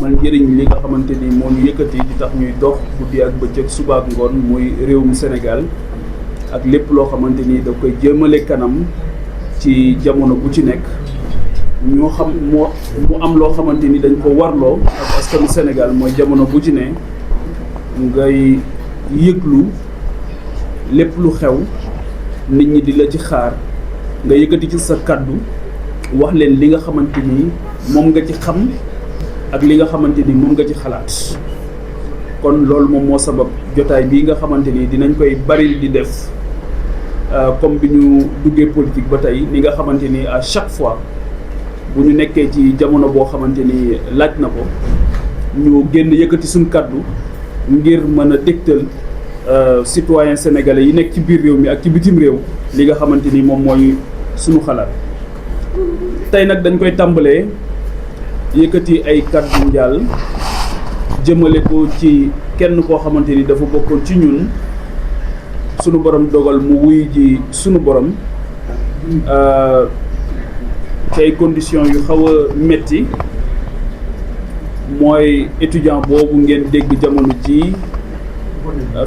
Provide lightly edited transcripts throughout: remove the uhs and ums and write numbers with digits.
amal njëriñ li nga xamante ni moo ñu yëkkati di tax ñuy dox guddi ak bëccëg suba ak ngoon muy réewum Sénégal ak lépp loo xamante ni da koy jëmale kanam ci jamono bu ci nekk ñoo xam mu am loo xamante ni dañ ko warloo ak askanu Sénégal mooy jamono bu ci ne ngay yëglu lépp lu xew nit ñi di la ci xaar nga yëkkati ci sa kàddu wax leen li nga xamante ni moom nga ci xam ak li nga xamante ni moom nga ci xalaat kon loolu moom moo sabab jotaay bii nga xamante ni dinañ koy bari di def comme bi ñu duggee politique ba tey ni nga xamante ni à chaque fois bu ñu nekkee ci jamono boo xamante ni laaj na ko ñu génn yëkkati suñ kàddu ngir mën a dégtal citoyen sénégalais yi nekk ci biir réew mi ak ci bitim réew li nga xamante ni moom mooy suñu xalaat tey nag dañ koy tàmbalee yëkkati ay kàddu njaal jëmale ko ci kenn koo xamante ni dafa bokkoon ci ñun sunu borom dogal mu wuy ji sunu borom ci ay conditions yu xaw a metti mooy étudiant boobu ngeen dégg jamono ji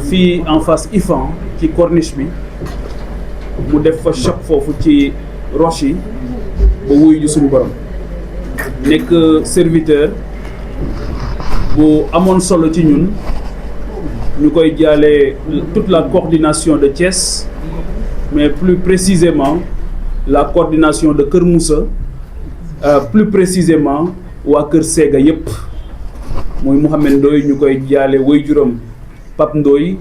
fii en face IFAN ci corniche bi mu def fa choc foofu ci roche yi ba wuyu ji suñu borom nekk serviteur bu amoon solo ci ñun ñu koy jaale toute la coordination de Thiès mais plus précisément la coordination de Kër Moussa plus précisément waa Kër Sega yépp muy Mouhamed Ndoye ñu koy jaale waajuram Pape Ndoye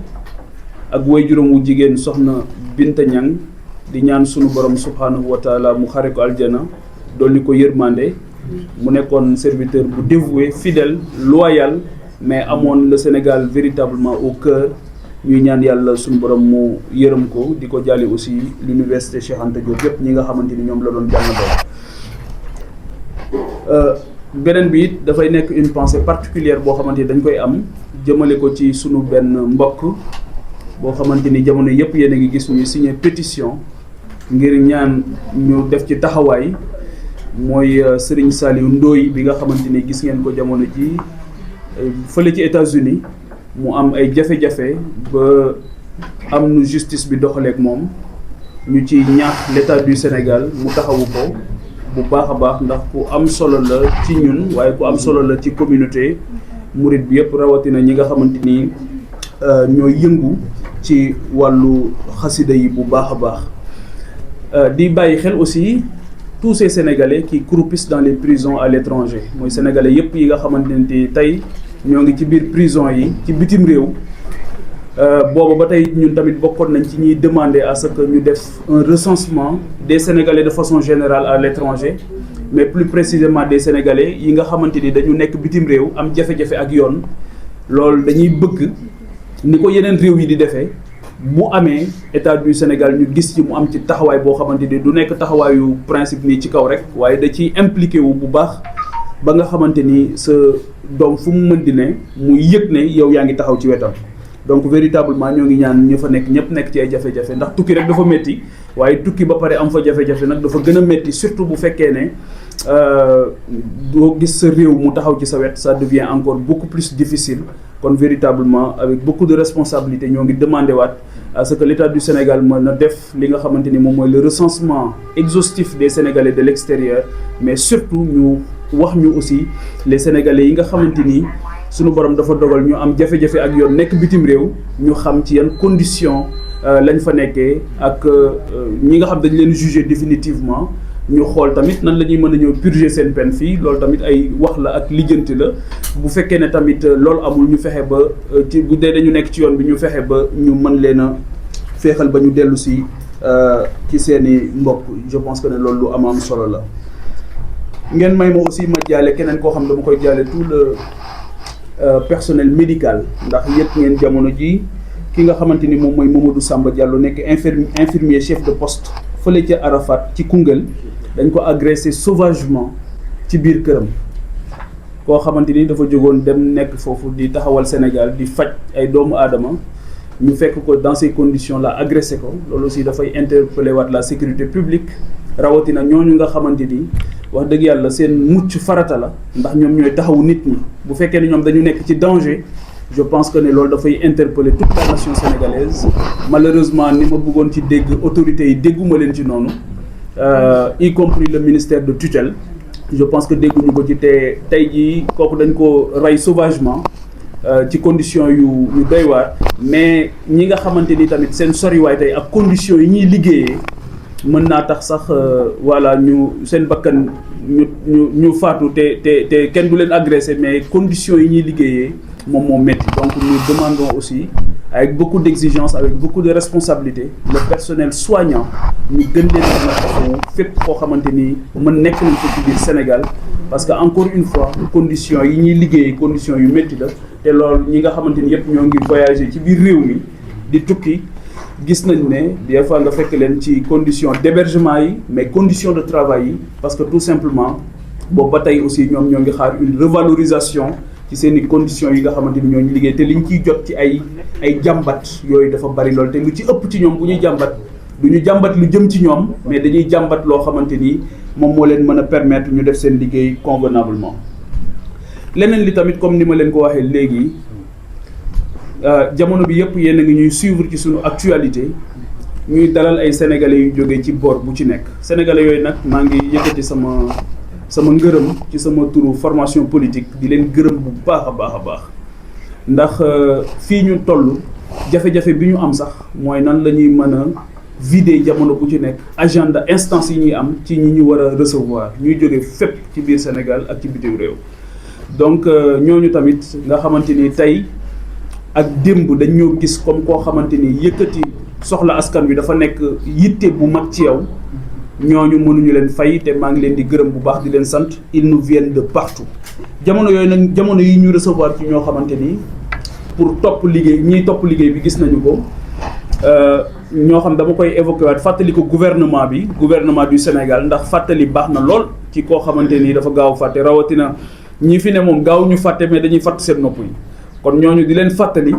ak waajuram wu jigéen soxna Binta Ñang di ñaan sunu borom subhanahu wa taala mu xare ko aljana dolli ko yërmande mu nekkoon serviteur bu dévoué fidèle loyal mais amoon le Sénégal véritablement au cœur ñuy ñaan yàlla sunu borom mu yërëm ko di ko jaale aussi l'université Cheikh Anta Diop yépp ñi nga xamante ni ñoom la doon jàngatoo. beneen bi it dafay nekk une pensée particulière boo xamante ni dañ koy am jëmale ko ci sunu benn mbokk boo xamante ni jamono yëpp yéen a ngi gis ñu signé pétition ngir ñaan ñu def ci taxawaay mooy Serigne Saliou Ndoye bi nga xamante ni gis ngeen ko jamono ji fële ci États-Unis mu am ay jafe-jafe ba am nu justice bi doxaleek moom ñu ci ñaax l'État du Sénégal mu taxawu ko bu baax a baax ndax ku am solo la ci ñun waaye ku am solo la ci communauté murit bi yëpp rawatina ñi nga xamante ni ñooy yëngu ci wàllu xasida yi bu baax a baax di bàyyi xel aussi tous ces Sénégalais qui croupissent dans les prisons à l'étranger mooy Sénégalais yëpp yi nga xamante ne tey ñoo ngi ci biir prison yi ci bitim réew booba ba tey ñun tamit bokkoon nañ ci ñuy demander à ce que ñu def un recensement des Sénégalais de façon générale à l'étranger mais plus précisément des Sénégalais yi nga xamante ni dañu nekk bitim réew am jafe-jafe ak yoon loolu dañuy bëgg ni ko yeneen réew yi di defee bu amee État du Sénégal ñu gis ci mu am ci taxawaay boo xamante ni du nekk taxawaayu principe nii ci kaw rek waaye da ciy impliqué wu bu baax ba nga xamante ni sa doom fu mu mën di ne mu yëg ne yow yaa ngi taxaw ci wetam. donc véritablement ñoo ngi ñaan ñu fa nekk ñëpp nekk ci ay jafe-jafe ndax tukki rek dafa métti waaye tukki ba pare am fa jafe-jafe nag dafa gën a métti surtout bu fekkee ne doo gis sa réew mu taxaw ci sa wet ça devient encore beaucoup plus difficile kon véritablement avec beaucoup de responsabilités ñoo ngi demandé waat à ce que l'État du Sénégal mën na def li nga xamante ni moom mooy le recensement exhaustif des Sénégalais de l'extérieur mais surtout ñu wax ñu aussi les Sénégalais yi nga xamante ni sunu borom dafa dogal ñu am jafe-jafe ak yoon nekk bitim réew ñu xam ci yan conditions lañ fa nekkee ak ñi nga xam dañ leen juger définitivement ñu xool tamit nan la ñuy mën a ñëw purger seen peine fii loolu tamit ay wax la ak lijjanti la bu fekkee ne tamit loolu amul ñu fexe ba ci bu dee dañu nekk ci yoon bi ñu fexe ba ñu mën leen a féexal ba ñu dellu si ci seen i mbokk je pense que ne loolu lu am solo la. ngeen may ma aussi ma jaale keneen koo xam dama koy jaale tout le personnel médical ndax yëpp ngeen jamono ji ki nga xamante ni moom mooy Mamadou Samba Diallo nekk infirmier chef de poste fële ca Arafat ci Koungheul dañ ko agressé sauvagement ci biir këram koo xamante ni dafa jógoon dem nekk foofu di taxawal Sénégal di faj ay doomu aadama ñu fekk ko dans ces conditions là agressé ko loolu aussi dafay interpeller waat la sécurité publique rawatina ñooñu nga xamante ni wax dëgg yàlla seen mucc farata la ndax ñoom ñooy taxawu nit ñi bu fekkee ne ñoom dañu nekk ci danger je pense que ne loolu dafay interpeller toute la nation sénégalaise malheureusement ni ma bëggoon ci dégg autorités yi dégguma leen ci noonu y compris le ministère de tutelle je pense que dégguñu ko ci te tey jii kooku dañ ko rey sauvagement ci conditions yu doy waar mais ñi nga xamante ni tamit seen soriwaay tey ak conditions yi ñuy liggéeyee mën naa tax sax voilà ñu seen bakkan ñu faatu te kenn du leen agressé mais conditions yi ñuy liggéeyee moom moo métti donc nous demandons aussi avec beaucoup d'exigence avec beaucoup de responsabilité le personnel soignant ñu gën leen mën a taxawu fépp koo xamante ni mën nekk nañ ko ci biir Sénégal parce que encore une fois conditions yi ñuy liggéeyee conditions yu métti la te loolu ñi nga xamante ni yëpp ñoo ngi voyager ci biir réew mi di tukki gis nañ ne des fois nga fekk leen ci conditions d'hébergement yi mais conditions de travail yi parce que tout simplement boobu ba tey aussi ñoom ñoo ngi xaar une revalorisation ci seen i conditions yi nga xamante ni ñoo ñu liggéey te liñ ciy jot ci ay jàmbat yooyu dafa bari lool te lu ci ëpp ci ñoom bu ñuy jàmbat du ñu jàmbat lu jëm ci ñoom mais dañuy jàmbat loo xamante ni moom moo leen mën a permettre ñu def seen liggéey convenablement. leneen li tamit comme ni ma leen ko waxee léegi jamono bi yëpp yéen a ngi ñuy suivre ci suñu actualité ñuy dalal ay sénégalais yu jógee ci boor bu ci nekk sénégalais yooyu nag maa ngi yëkkati sama ngërëm ci sama turu formation politique di leen gërëm bu baax a baax ndax fii ñu toll jafe-jafe bi ñu am sax mooy nan la ñuy mën a vider jamono bu ci nekk agenda instance yi ñuy am ci ñi ñu war a recevoir ñuy jóge fépp ci biir Sénégal ak ci bitim réew donc ñooñu tamit nga xamante ni tey ak démb dañ ñoo gis comme koo xamante ni yëkkati soxla askan wi dafa nekk yitte bu mag ci yow ñooñu mënuñu leen fay te maa ngi leen di gërëm bu baax di leen sant ils nous viennent de partout jamono yooyu nag jamono yi ñu recevoir ci ñoo xamante ni pour topp liggéey ñiy topp liggéey bi gis nañu ko ñoo xam dama koy évoqué waat fàttali ko gouvernement du Sénégal ndax fàttali baax na lool ci koo xamante ni dafa gaaw fàtte rawatina ñi fi ne moom gaaw ñu fàtte mais dañuy fàtt seen nopp yi kon ñooñu di leen fàttali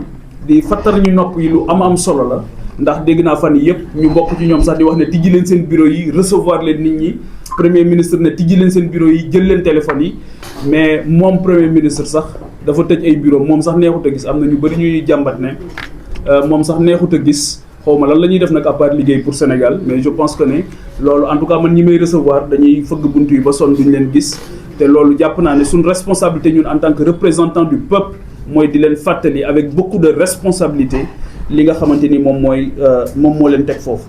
di fàttal ñu nopp yi lu am solo la ndax dégg naa fan yi yëpp ñu bokk ci ñoom sax di wax ne tijji leen seen bureau yi recevoir leen nit ñi premier ministre ne tijji leen seen bureau yi jël leen téléphone yi mais moom premier ministre sax dafa tëj ay bureau moom sax neexut a gis am na ñu bëri ñuy jàmbat ne moom sax neexut a gis xawma lan la ñuy def nag à part liggéey pour Sénégal mais je pense que ne loolu en tout cas man ñi may recevoir dañuy fëgg buntu yi ba sonn duñu leen gis te loolu jàpp naa ne suñ responsabilité ñun en tant que représentant du peuple mooy di leen fàttali avec beaucoup de responsabilité li nga xamante ni moom moo leen teg foofu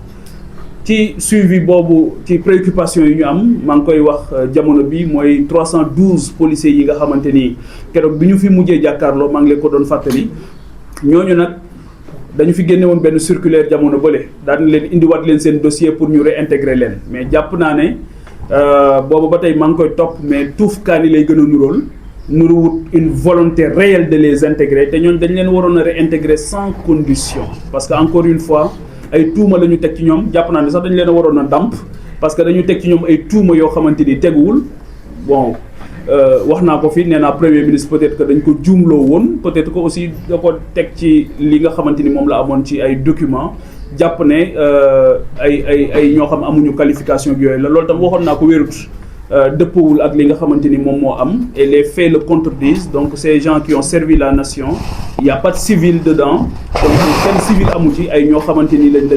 ci suivi boobu ci préoccupation yi ñu am maa ngi koy wax jamono bi mooy 312 policiers yi nga xamante ni keroog bi ñu fi mujjee jàkkaarloo maa ngi leen ko doon fàttali ñooñu nag dañu fi génne woon benn circulaire jamono bële daan leen indiwaat leen seen dossier pour ñu réintégrer leen mais jàpp naa ne boobu ba tey maa ngi koy topp mais tuuf kaani lay gën a nuróol nuruwut une volonté réelle de les intégrer te ñooñu dañ leen waroon a réintégrer sans condition parce que encore une fois ay tuuma la ñu teg ci ñoom jàpp naa ne sax dañu leen a waroon a damp parce que dañu teg ci ñoom ay tuuma yoo xamante ni teguwul bon wax naa ko fi nee naa premier ministre peut-être que dañ ko juumloo woon peut-être que aussi da ko teg ci li nga xamante ni moom la amoon ci ay documents jàpp ne ay ñoo xam amuñu qualification bi yooyu la loolu tam waxoon naa ko wérut dëppawul ak li nga xamante ni moom moo am et les faits le contredisent donc ces gens qui ont servi la nation il y a pas de civil dedans donc kenn civil amu ci ay ñoo xamante ni lañ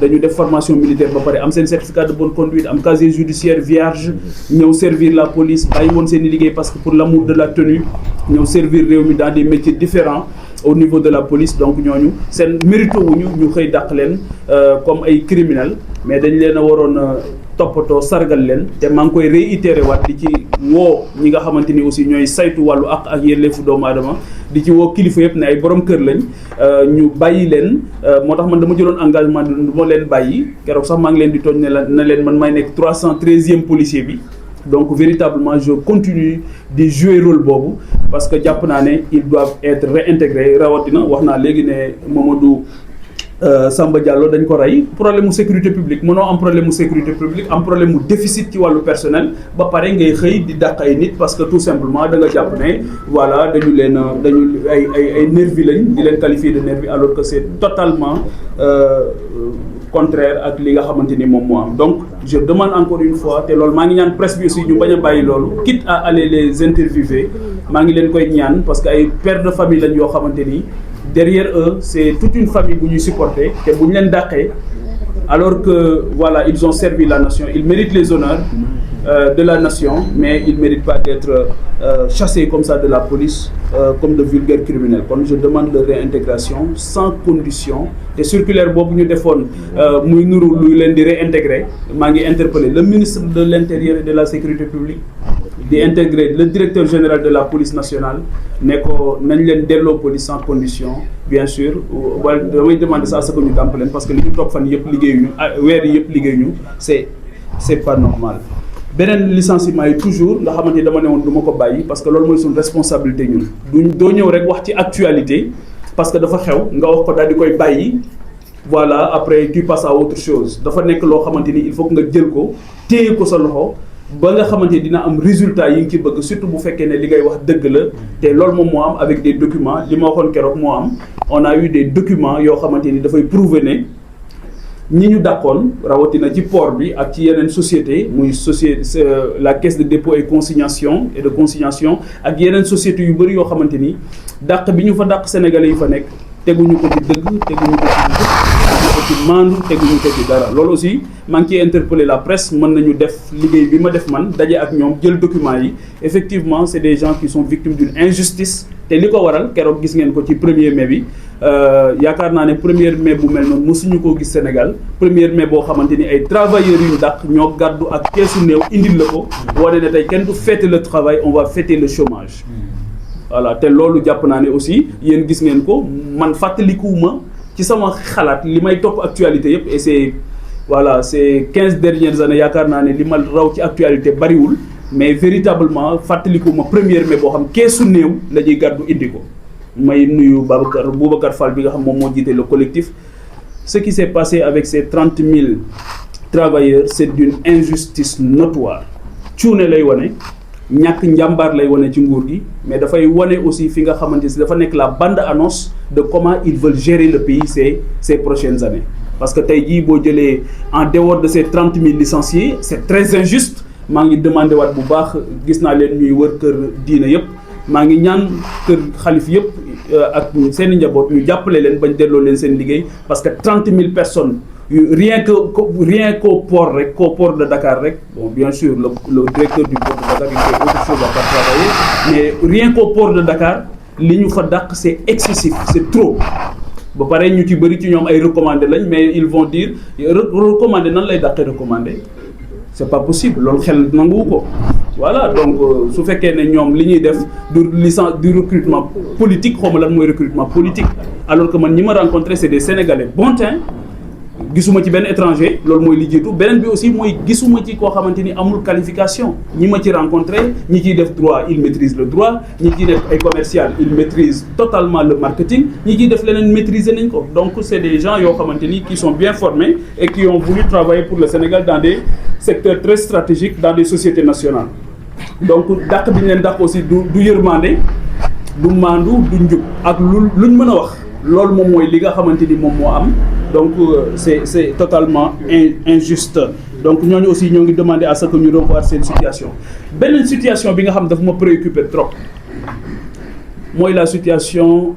dañu def formation militaire ba pare am seen certificat de bonne conduite am casier judiciaire vierge ñëw servir la police bàyyi woon seen i liggéey parce que pour l'amour de la tenue ñëw servir réew mi dans des métiers différents au niveau de la police donc ñooñu seen mérito wuñu ñu xëy dàq leen comme ay criminels mais dañ leen a waroon toppatoo sargal leen te maa ngi koy réitéré waat di ci woo ñi nga xamante ni aussi ñooy saytu wàllu ak yelleefu doomu aadama di ci woo kilifa yëpp ne ay borom kër lañ ñu bàyyi leen moo tax man dama jëloon engagement du ma leen bàyyi keroog sax maa ngi leen di tooñ ne leen man may nekk 313e policier bi donc véritablement je continue di jouer rôle boobu parce que jàpp naa ne ils doivent être réintégrés rawatina wax naa léegi ne Mamadou Samba Diallo dañ ko rey problème mu sécurité publique mënoo am problème mu sécurité publique am problème mu déficit ci wàllu personnel ba pare ngay xëy di dàq ay nit parce que tout simplement da nga jàpp ne voilà dañu ay nervi lañ di leen qualifier de nervi alors que c'est totalement contraire ak li nga xamante ni moom moo am. Donc je demande encore une fois te loolu maa ngi ñaan presse bi aussi ñu bañ a bàyyi loolu quitte à aller les interviewer maa ngi leen koy ñaan parce que ay pères de famille lañ yoo xamante ni derrière eux c'est toute une famille bu ñuy supporter te bu ñu leen dàqee alors que voilà ils ont servi la nation, ils méritent les honneurs de la nation, mais ils ne méritent pas d'être chassés comme ça de la police comme de vulgaires criminels. Donc je demande leur réintégration sans condition. Et circulaire boobu ñu defoon muy nuru luy leen di réintégrer maa ngi interpeller le ministre de l'Intérieur et de la Sécurité publique di intégrer le directeur général de la police nationale ne ko nañ leen delloo police sans condition bien sûr wala damay demander ça à ce que ñu dàmp leen parce que li ñu toog fan yëpp liggéeyuñu weer yi yëpp liggéeyuñu c'est pas normal. beneen licenciement yi toujours nga xamante ni dama ne woon du ma ko bàyyi parce que loolu mooy suñu responsabilité ñun doo ñëw rek wax ci actualité parce que dafa xew nga wax ko daal di koy bàyyi voilà après tu passes à autre chose dafa nekk loo xamante ni il faut que nga jël ko téye ko sa loxo ba nga xamante ni dina am résultat yi nga ci bëgg surtout bu fekkee ne li ngay wax dëgg la te loolu moom moo am avec des documents li ma waxoon keroog moo am on a eu des documents yoo xamante ni dafay prouver ne ñi ñu dàqoon rawatina ci port bi ak ci yeneen société muy société la caisse de dépôt et consignation ak yeneen société yu bëri yoo xamante ni dàq bi ñu fa dàq sénégalais yi fa nekk teguñu ko ci dëgg teguñu ko ci maandu teguñu ko ci dara loolu aussi maa ngi ciy interpeller la presse mën nañu def liggéey bi ma def man daje ak ñoom jël documents yi effectivement c'est des gens qui sont victimes d'une injustice te li ko waral keroog gis ngeen ko ci 1er mai bi yaakaar naa ne 1er mai bu mel noonu mosuñu koo gis Sénégal 1er mai boo xamante ni ay travailleurs yu ñu dàq ñoo gàddu ak keesu néew indil la ko wane ne tey kenn du fêter le travail on va fêter le chômage. voilà te loolu jàpp naa ne aussi yéen gis ngeen ko man fàttalikuwuma ci sama xalaat li may topp actualité yëpp et c'est 15 dernières années yaakaar naa ne li ma raw ci actualité bariwul mais véritablement fàttalikuwuma 1er mai boo xam keesu néew la ñuy gàddu indi ko. may nuyu Boubacar Fall bi nga xam moom moo jiite le collectif ce qui s'est passé avec ces 30 000 travailleurs c'est d'une injustice notoire cuune lay wane ñàkk njàmbaar lay wane ci nguur gi mais dafay wane aussi fi nga xamante ni dafa nekk la bande-annonce de comment ils veulent gérer le pays ces prochaines années parce que tey jii boo jëlee en dehors de ces 30 000 licenciés c'est très injuste maa ngi demandé waat bu baax gis naa leen ñuy wër kër diina yëpp maa ngi ñaan kër xalif yëpp ak seen i njaboot ñu jàppale leen bañ delloo leen seen liggéey parce que 30 000 personnes rien qu'au port rek qu'au port de Dakar rek bon bien sûr le directeur du port de Dakar il fait autre chose à part travailler mais rien qu'au port de Dakar li ñu fa dàq c'est excessif c'est trop ba pare ñu ci bëri ci ñoom ay recommandé lañ mais ils vont dire recommandé nan lay dàqee recommandé c'est pas possible loolu xel nanguwu ko voilà donc su fekkee ne ñoom li ñuy def du recrutement politique xaw ma lan mooy recrutement politique alors que man ñi ma rencontré c'est des Sénégalais bon teint gisuma ci benn étranger loolu mooy li jiitu beneen bi aussi mooy gisuma ci koo xamante ni amul qualification ñi ma ci rencontré ñi ciy def droit ils maîtrisent le droit ñi ciy def ay commercial ils maîtrisent totalement le marketing ñi ciy def leneen maîtriser nañ ko donc c'est des gens yoo xamante ni qui sont bien formés et qui ont voulu travailler pour le Sénégal dans des secteurs très stratégiques dans des sociétés nationales donc dàq bi ñu leen dàq aussi du yërmande du maandu du njub ak luñ mën a wax loolu moom mooy li nga xamante ni moom moo am donc c'est totalement injuste donc ñooñu aussi ñoo ngi demander à ce que ñu revoir seen situation beneen situation bi nga xam dafa ma préoccuper trop mooy la situation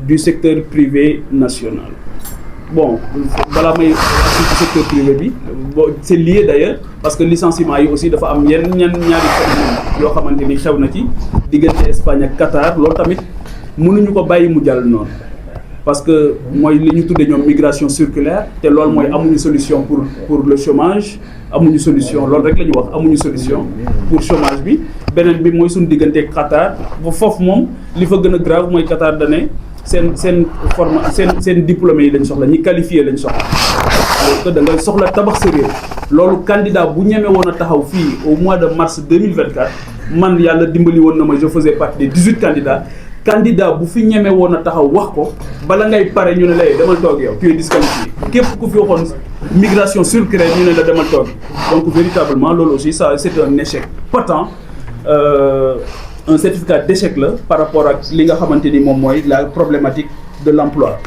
du secteur privé national bon balaa may wax ci secteur privé bi bon c'est lié d'ailleurs parce que licenciement yi aussi dafa am ñaari phénomène yoo xamante ni xew na ci diggante Espagne ak Qatar loolu tamit mënuñu ko bàyyi mu jàll noonu parce que mooy li ñu tuddee ñoom migration circulaire te loolu mooy amuñu solution pour le chômage amuñu solution loolu rek la ñu wax amuñu solution pour chômage bi beneen bi mooy suñu diggante Qatar ba foofu moom li fa gën a grave mooy Qatar da ne seen diplômé yi lañ soxla ñi qualifié lañ soxla alors que da ngay soxla tabax sa réew loolu candidat bu ñeme woon a taxaw fii au mois de mars 2024 man yàlla dimbali woon na ma je faisais partie des 18 candidats candidat bu fi ñeme woon a taxaw wax ko bala ngay pare ñu ne lay demal toog yow tu es disqualifié képp ku fi waxoon migration circulaire ñu ne la demal toog donc véritablement loolu aussi ça c'est un échec patent un certificat d'échec la par rapport ak li nga xamante ni moom mooy la problématique de l'emploi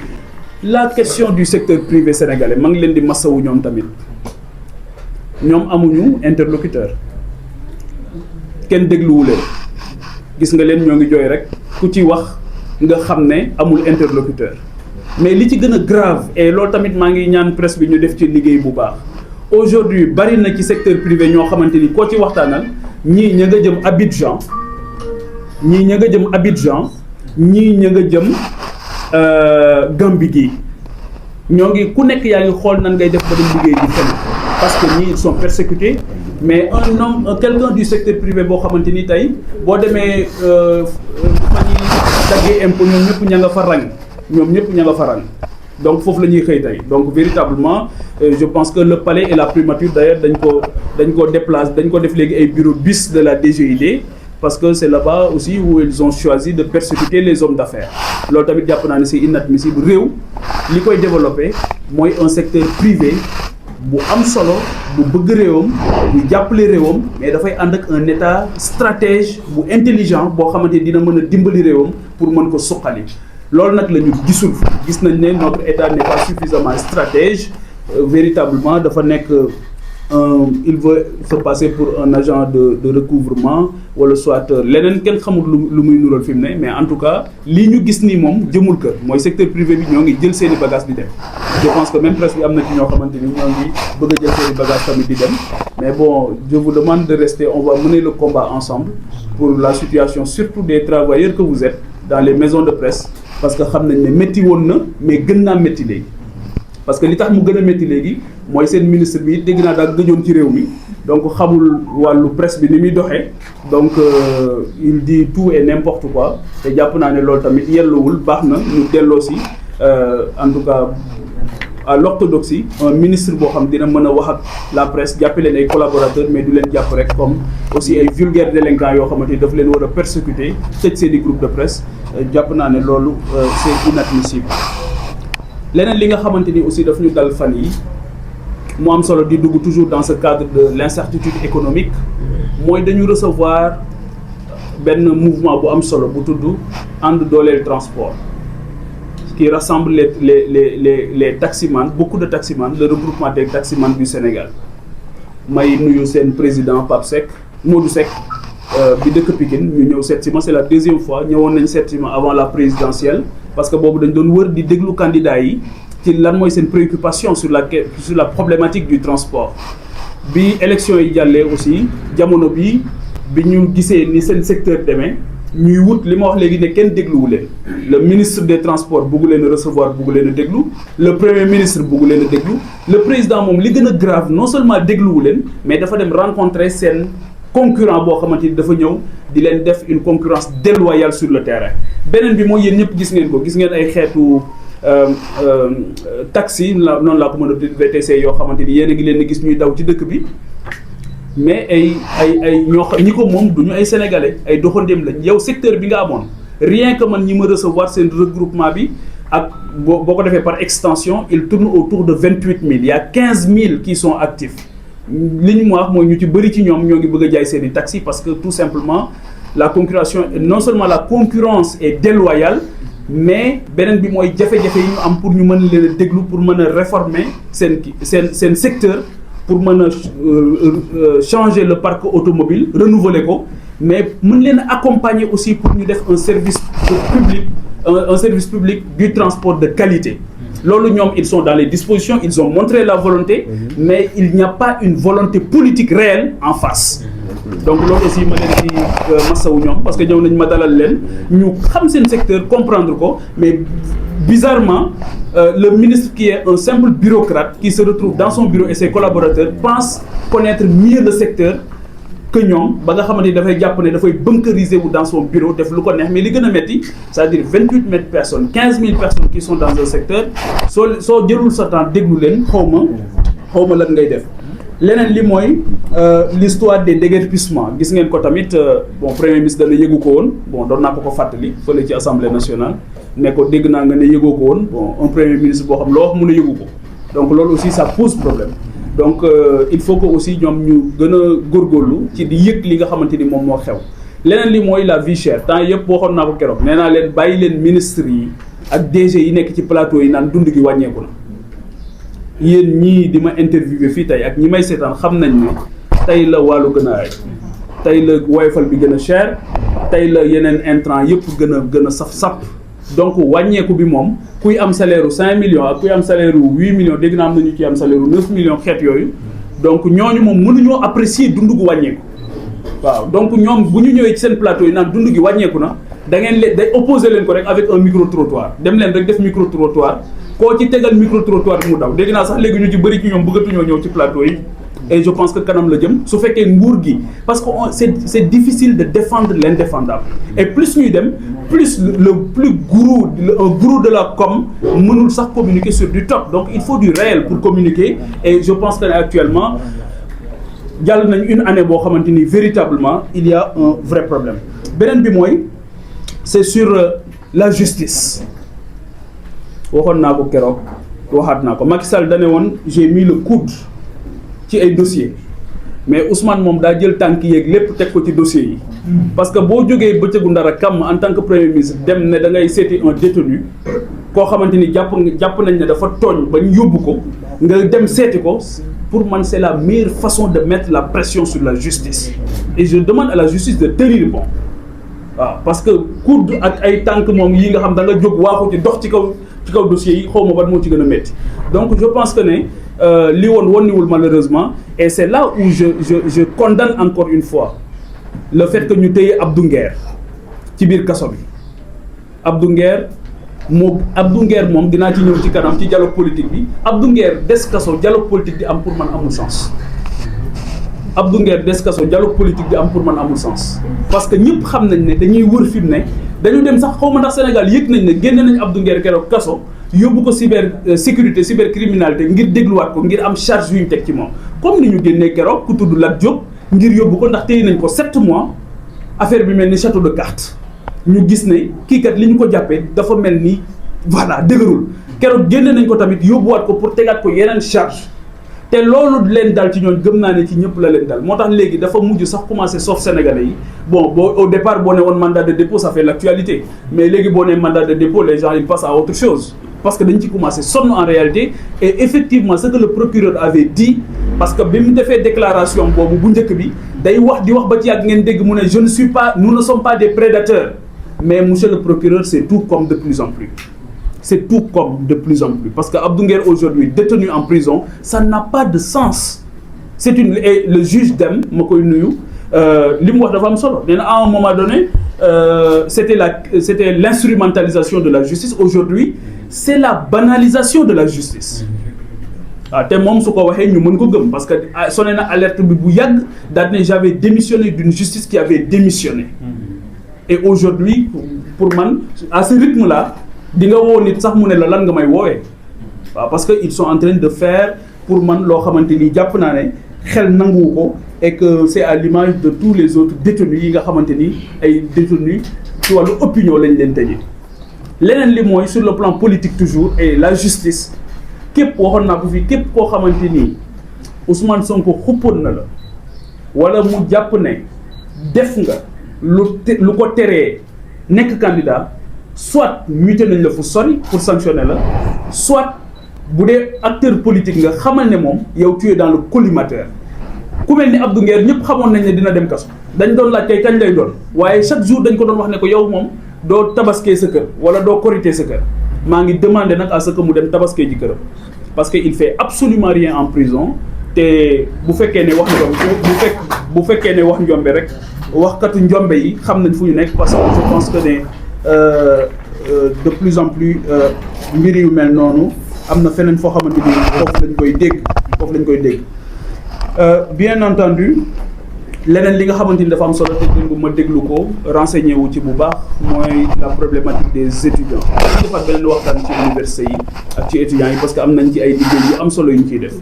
la question du secteur privé sénégalais maa ngi leen di masawu ñoom tamit ñoom amuñu interlocuteur kenn dégluwu leen gis nga leen ñoo ngi jooy rek ku ci wax nga xam ne amul interlocuteur mais li ci gën a grave et loolu tamit maa ngi ñaan presse bi ñu def ci liggéey bu baax aujourd'hui bari na ci secteur privé ñoo xamante ni koo ci waxtaanal ñii ña nga jëm Abidjan ñii ña nga jëm Abidjan ñii ña nga jëm Gambie gi ñoo ngi ku nekk yaa ngi xool nan ngay def ba dem liggéey ji fenn parce que ñii ils sont persécutés mais quelqu'un du secteur privé boo xamante ni tey boo demee fa ñuy daggee impôt ñoom ñëpp ña nga fa rang donc foofu la ñuy xëy tey donc véritablement je pense que le palais et la primature d'ailleurs dañ ko déplacer dañ ko def léegi ay bureau bis de la DGID parce que c'est là-bas aussi où ils ont choisi de persécuter les hommes d'affaires loolu tamit jàpp naa ne c'est inadmissible réew li koy développer mooy un secteur privé bu am solo bu bëgg réewam bu jàppale réewam mais dafay ànd ak un état stratège bu intelligent boo xamante dina mën a dimbali réewam pour mën ko suqali loolu nag la ñu gisul gis nañ ne notre état n'est pas suffisamment stratège véritablement dafa nekk il veut se passer pour un agent de recouvrement wala soit leneen kenn xamul lu muy nural fi mu ne mais en tout cas lii ñu gis nii moom jëmul kër mooy secteur privé bi ñoo ngi jël seeni bagages di dem je pense que même presse bi am na ci ñoo xamante ni ñoo ngi bëgg a jël seeni bagages tamit di dem mais bon je vous demande de rester on va mener le combat ensemble pour la situation surtout des travailleurs que vous êtes dans les maisons de presse parce que xam nañ ne métti woon na mais gën naa métti léegi parce que li tax mu gën a métti léegi mooy seen ministre bi dégg naa daal gëjoon ci réew mi donc xamul wàllu presse bi ni muy doxee donc il dit tout et n'importe quoi te jàpp naa ne loolu tamit yellowul baax na ñu delloo si en tout cas à l'orthodoxie un ministre boo xam dina mën a wax ak la presse jàppe leen ay collaborateurs mais du leen jàpp rek comme aussi ay vulgaires délinquants yoo xamante ni daf leen war a persécuter tëj seen i groupe de presse jàpp naa ne loolu c'est inadmissible leneen li nga xamante ni aussi daf ñu dal fan yi mu am solo di dugg toujours dans ce cadre de l'incertitude économique mooy dañu recevoir benn mouvement bu am solo bu tudd ànd dooleel transport qui rassemble les taximans beaucoup de taximans le regroupement des taximans du Sénégal may nuyu seen président Pape Seck Modou Seck bi dëkk Pikine ñu ñëw seet si ma c'est la deuxième fois ñëwoon nañ seet si ma avant la présidentielle parce que boobu dañ doon wër di déglu candidats yi ci lan mooy seen préoccupation sur la problématique du transport bi élection yi jàllee aussi jamono bi ñu gisee ni seen secteur demee ñuy wut li ma wax léegi ne kenn dégluwu leen le ministre des transports bugg leen a recevoir bugg leen a déglu le premier ministre bugg leen a déglu le président moom li gën a grave non seulement dégluwu leen mais dafa dem rencontrer seen concurrent boo xamante ni dafa ñëw di leen def une concurrence déloyale sur le terrain beneen bi mooy yéen ñëpp gis ngeen ay xeetu taxi noonu laa ko mën a VTC yoo xamante ni yéen a ngi leen di gis ñuy daw ci dëkk bi mais ay ñoo xam ñi ko moom du ñu ay sénégalais ay doxandéem lañ yow secteur bi nga amoon rien que man ñi ma recevoir seen regroupement bi ak boo ko defee par extension il tourne autour de 28 000 il y a 15 000 qui sont actifs li ñu ma wax mooy ñu ci bëri ci ñoom ñoo ngi bëgg a jaay seen i taxi parce que tout simplement la concurrence non seulement la concurrence est déloyale mais beneen bi mooy jafe-jafe yi ñu am pour ñu mën leen a déglu pour mën a réformer seen secteur pour mën a changer le parc automobile renouveler ko mais mën leen a accompagner aussi pour ñu def un service public du transport de qualité loolu ñoom ils sont dans les dispositions ils ont montré la volonté mais il n'y a pas une volonté politique réelle en face donc loolu aussi ma leen di masawu ñoom parce que ñëw nañ ma dalal leen ñu xam seen secteur comprendre ko mais bizarrement le ministre qui est un simple bureaucrate qui se retrouve dans son bureau et ses collaborateurs pense connaître mieux le secteur que ñoom ba nga xamante ni dafay jàpp ne dafay bunkériser wu dans son bureau def lu ko neex mais li gën a métti c'est-à-dire 28 000 personnes 15 000 personnes qui sont dans un secteur soo jëlul sa temps déglu leen xaw ma lan ngay def leneen li mooy l'histoire des déguerpissements gis ngeen ko tamit bon premier ministre dana yëgu ko woon bon doon naa ko fàttali fële ci assemblée nationale ne ko dégg naa nga ne yëgoo ko woon bon un premier ministre boo xam loo wax mun a yëgu ko donc loolu aussi ça pose problème donc il faut que aussi ñoom ñu gën a góorgóorlu ci di yëg li nga xamante ni moom moo xew leneen li mooy la vie chère temps yëpp waxoon naa ko keroog nee naa leen bàyyi leen ministres yi ak DG yi nekk ci plateau yi naan dund gi wàññeeku na yéen ñii di ma interviewé fii tey ak ñi may seetaan xam nañ ne tey la wàllu gën a ay tey la woyofal bi gën a cher tey la yeneen intrant yëpp gën a saf-sap donc wàññeeku bi moom kuy am salaire u 5 millions ak kuy am salaire u 8 millions dégg naa am nañu ci am salaire u 9 millions xeet yooyu donc ñooñu moom mënuñoo apprécier dund gu wàññeeku waaw donc ñoom bu ñu ñëwee ci seen plateau yi naan dund gi wàññeeku na da ngeen leen day opposé leen ko rek avec un micro trottoir dem leen rek def micro trottoir koo ci tegal micro trottoir bi mu daw dégg naa sax léegi ñu ci bëri ci ñoom bëggatuñoo ñëw ci plateau yi et je pense que kanam la jëm su fekkee nguur gi parce que c'est difficile de défendre l'indéfendable et plus ñuy dem plus le plus un gourou de la com mënul sax communiquer sur du top donc il faut du réel pour communiquer et je pense que actuellement jàll nañ une année boo xamante ni véritablement il y a un vrai problème beneen bi mooy c'est sur la justice waxoon naa ko keroog waxaat naa ko Macky Sall da ne woon j'ai mis le coude ci ay dossiers mais Ousmane moom daa jël tànk yeeg lépp teg ko ci dossiers yi parce que boo jógee bëccëgu ndara kam en tant que premier ministre dem ne da ngay seeti un détenu koo xamante ni jàpp nañ ne dafa tooñ ba ñu yóbbu ko nga dem seeti ko pour man c'est la meilleure façon de mettre la pression sur la justice et je demande à la justice de tenir bon waaw parce que coude ak ay tànk moom yi nga xam da nga jóg waaxu ci dox ci kaw dossiers yi xaw ma ban moo ci gën a métti donc je pense que ne li woon niwul malheureusement et c'est là où je condamne encore une fois le fait que ñu téye Abdou Nguer ci biir kaso bi Abdou Nguer moom dinaa ci ñëw ci kanam ci dialogue politique bi Abdou Nguer des kaso dialogue politique di am pour man amul sens Abdou Nguer des kaso dialogue politique di am pour man amul sens parce que ñëpp xam nañ ne dañuy wër fi mu ne dañu dem sax xaw ma ndax Sénégal yëg nañ ne génne nañ Abdou Nguer keroog kaso yóbbu ko sécurité cybercriminalité ngir dégluwaat ko ngir am charge yu ñu teg ci moom comme ni ñu génnee keroog ku tudd Lat Diop ngir yóbbu ko ndax téye nañ ko 7 mois affaire bi mel ni château de cartes ñu gis ne kii kat li ñu ko jàppee dafa mel ni voilà dëgërul keroog génne nañ ko tamit yóbbuwaat ko pour tegaat ko yeneen charge te loolu leen dal ci ñoon gëm naa ne ci ñëpp la leen dal moo tax léegi dafa mujj sax commencé sauf sénégalais yi bon au départ boo ne woon mandat de dépôt ça fait l'actualité mais léegi boo ne mandat de dépôt les gens ils passent à autre chose parce que dañ ci commencé sonn en réalité et effectivement ce que le procureur avait dit parce que bi mu defee déclaration boobu bu njëkk bi day wax di wax ba ci yàgg ngeen dégg mu ne je ne suis pas nous ne sommes pas des prédateurs mais monsieur le procureur c'est tout comme de plus en plus c'est tout comme de plus en plus parce que Abdou Nguer aujourd'hui détenu en prison ça n'a pas de sens c'est et le juge dem ma koy nuyu li mu wax dafa am solo nee na à un moment donné c'était l'instrumentalisation de la justice aujourd'hui c'est la banalisation de la justice waaw te moom su ko waxee ñu mën ko gëm parce que sonné na alerte bi bu yàgg daal ne j'avais démissionné d'une justice qui avait démissionné et aujourd'hui pour man à ce rythme là di nga woo nit sax mu ne la lan nga may woowee waaw parce que ils sont en train de faire pour man loo xamante ni jàpp naa ne xel nanguwu ko et que c'est à l'image de tous les autres détenus yi nga xamante ni ay détenus ci wàllu opinion lañ leen tëjee leneen li mooy sur le plan politique toujours et la justice képp waxoon naa ko fii képp koo xamante ni Ousmane Sonko xuppoon na la wala mu jàpp ne def nga lu ko teree nekk candidat soit muté nañ la fu sori pour sanctionner la soit bu dee acteur politique nga xamal ne moom yow tu es dans le collimateur ku mel ni Abdou Nguer ñëpp xamoon nañ ne dina dem kaso dañ doon laaj kay kañ lay doon waaye chaque jour dañ ko doon wax ne ko yow moom doo tabaskee sa kër wala doo korité sa kër maa ngi demander nag à ce que mu dem tabaskee ji këram parce que il fait absolument rien en prison te bu fekkee ne wax njombe bu fekkee ne wax njombe rek waxkatu njombe yi xam nañ fu ñu nekk parce que je pense que ne de plus en plus mbir yu mel noonu am na feneen foo xamante ni foofu lañ koy dégg bien entendu leneen li nga xamante ni dafa am solo te déglu ma déglu ko renseigné wu ci bu baax mooy la problématique des étudiants dañu defaat beneen waxtaan ci université yi ak ci étudiants yi parce que am nañ ci ay liggéey yu am solo yu ñu ciy def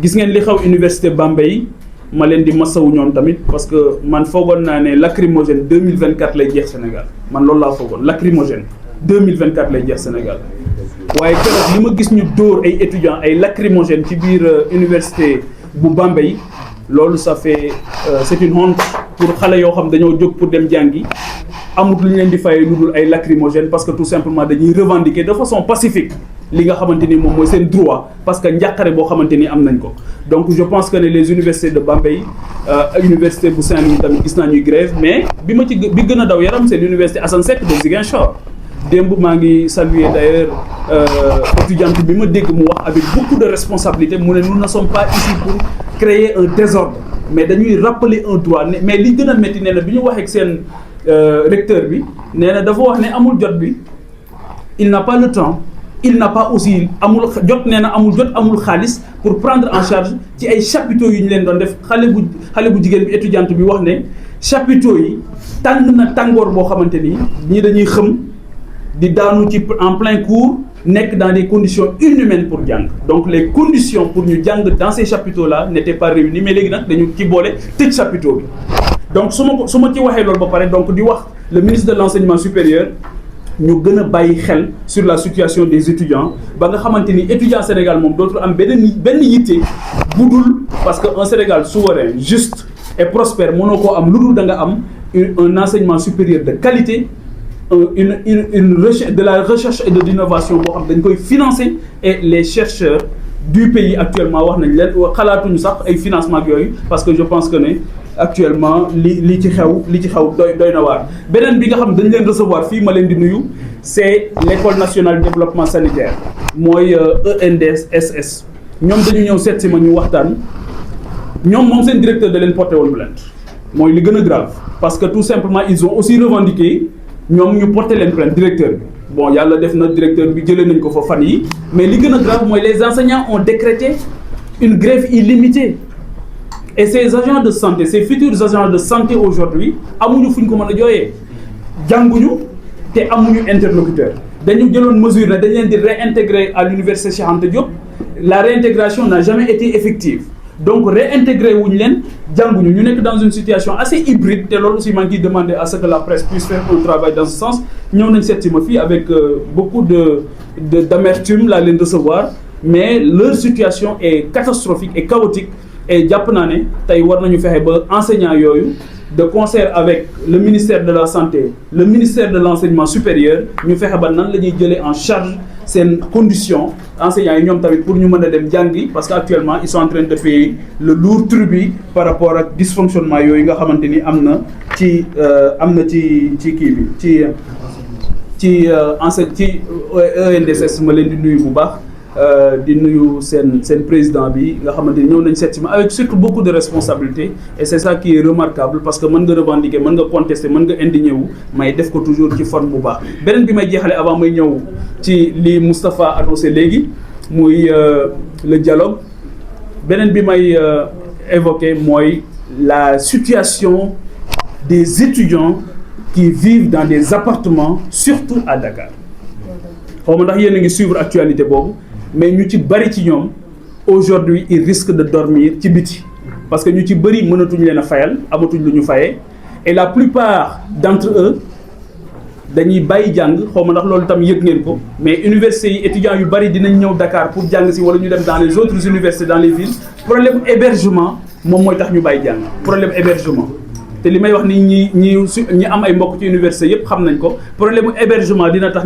gis ngeen li xaw université Bambey ma leen di masawu ñoom tamit parce que man foogoon naa ne lacrymogène 2024 lay jeex Sénégal man loolu laa foogoon lacrymogène 2024 lay jeex Sénégal waaye keroog li ma gis ñu dóor ay étudiants ay lacrymogène ci biir université bu Bambey loolu ça fait c'est une honte pour xale yoo xam dañoo jóg pour dem jàngi amut lu ñu leen di fayee lu dul ay lacrymogènes parce que tout simplement dañuy revendiquer de façon pacifique li nga xamante ni moom mooy seen droit parce que njàqare boo xamante ni am nañ ko. Donc je pense que les universités de Bambey université bu Saint-Louis tamit gis naa ñuy grève mais bi gën a daw yaram c'est l'université Assane Seck de Ziguinchor. démb maa ngi saluer d'ailleurs étudiante bi ma dégg mu wax avec beaucoup de responsabilité mu ne nous ne sommes pas ici pour créer un désordre mais dañuy rappeler un droit mais li gën a métti nee na bi ñu waxee ak seen recteur bi nee na dafa wax ne amul jot bi il n'a pas le temps il n'a pas aussi amul jot nee na amul jot amul xaalis pour prendre en charge ci ay chapiteaux yu ñu leen doon def xale bu jigéen bi étudiante bi wax ne chapiteaux yi tàng na tàngoor boo xamante ni ñii dañuy xëm di daanu ci en plein cours nekk dans des conditions inhumaines pour jàng donc les conditions pour ñu jàng dans ces chapiteaux là n'étaient pas réunies mais léegi nag dañu ci boole tëj chapiteau bi donc su ma ci waxee loolu ba pare donc di wax le ministre de l'enseignement supérieur ñu gën a bàyyi xel sur la situation des étudiants ba nga xamante ni étudiant Sénégal moom dootul am benn yitte budul parce que un Sénégal souverain juste et prospère mënoo koo am lu dul da nga am un enseignement supérieur de qualité une recherche de la recherche et de l'innovation boo xam dañ koy financer et les chercheurs du pays actuellement wax nañ leen xalaatuñu sax ay financement ak yooyu parce que je pense que ne actuellement li ci xew doy na waar. beneen bi nga xam dañ leen recevoir fii ma leen di nuyu c'est l'école nationale de développement sanitaire mooy ENDSS ñoom dañu ñëw seet si ma ñu waxtaan moom seen directeur da leen porté woon plainte mooy li gën a grave parce que tout simplement ils ont aussi revendiqué ñoom ñu porté leen plainte directeur bi bon yàlla def na directeur bi jëlee nañ ko fa fan yi mais li gën a grave mooy les enseignants ont décrété une grève illimitée et ces agents de santé ces futurs agents de santé aujourd'hui amuñu fu ñu ko mën a jooyee jànguñu te amuñu interlocuteur dañu jëloon mesure ne dañ leen di réintégrer à l'université Cheikh Anta Diop la réintégration n'a jamais été effective donc réintégrer wuñu leen jànguñu ñu nekk dans une situation assez hybride te loolu aussi maa ngi demander à ce que la presse puisse faire un travail dans ce sens ñëw nañ seet si ma fii avec beaucoup d'amertume laa leen recevoir mais leur situation est catastrophique et chaotique et jàpp naa ne tey war nañu fexe ba enseignants yooyu de concert avec le ministère de la santé le ministère de l'enseignement supérieur ñu fexe ba nan la ñuy jëlee en charge seen conditions enseignants yi ñoom tamit pour ñu mën a dem jàngi parce que actuellement ils sont en train de payer le lourd tribut par rapport ak dysfonctionnement yooyu nga xamante ni am na ci kii bi ci ENDSS ma leen di nuyu bu baax di nuyu seen président bi nga xamante ni ñëw nañ seet si ma avec surtout beaucoup de responsabilités et c'est ça qui est remarquable parce que mën nga revendiquer mën nga contester mën nga indigner wu may def ko toujours ci forme bu baax beneen bi may jeexale avant may ñëw ci li Moustapha annoncé léegi muy le dialogue beneen bi may évoquer mooy la situation des étudiants qui vivent dans des appartements surtout à Dakar xaw ma ndax yéen a ngi suivre actualité boobu mais ñu ci bari ci ñoom aujourd'hui ils risquent de dormir ci biti parce que ñu ci bari mënatuñu leen a fayal amatuñ lu ñu fayee et la plupart d'entre eux dañuy bàyyi jàng xaw ma ndax loolu tam yëg ngeen ko mais universités yi étudiants yu bari dinañ ñëw Dakar pour jàng si wala ñu dem dans les autres universités dans les villes problème hébergement moom mooy tax ñu bàyyi jàng problème hébergement te li may wax ni ñi am ay mbokk ci université yëpp xam nañ ko problème hébergement dina tax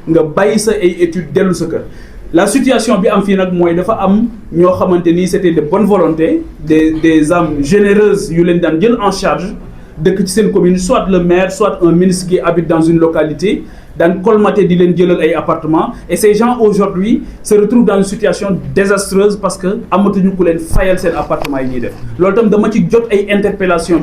nga bàyyi sa ay études dellu sa kër la situation bi am fii nag mooy dafa am ñoo xamante ni c'était de bonne volonté des âmes généreuses yu leen daan jël en charge dëkk ci seen commune soit le maire soit un ministre qui habite dans une localité daan colmater di leen jëlal ay appartements et ces gens aujourd'hui se retrouvent dans une situation désastreuse parce que amatuñu ku leen fayal seen appartement yi ñuy def loolu tam dama ci jot ay interpellation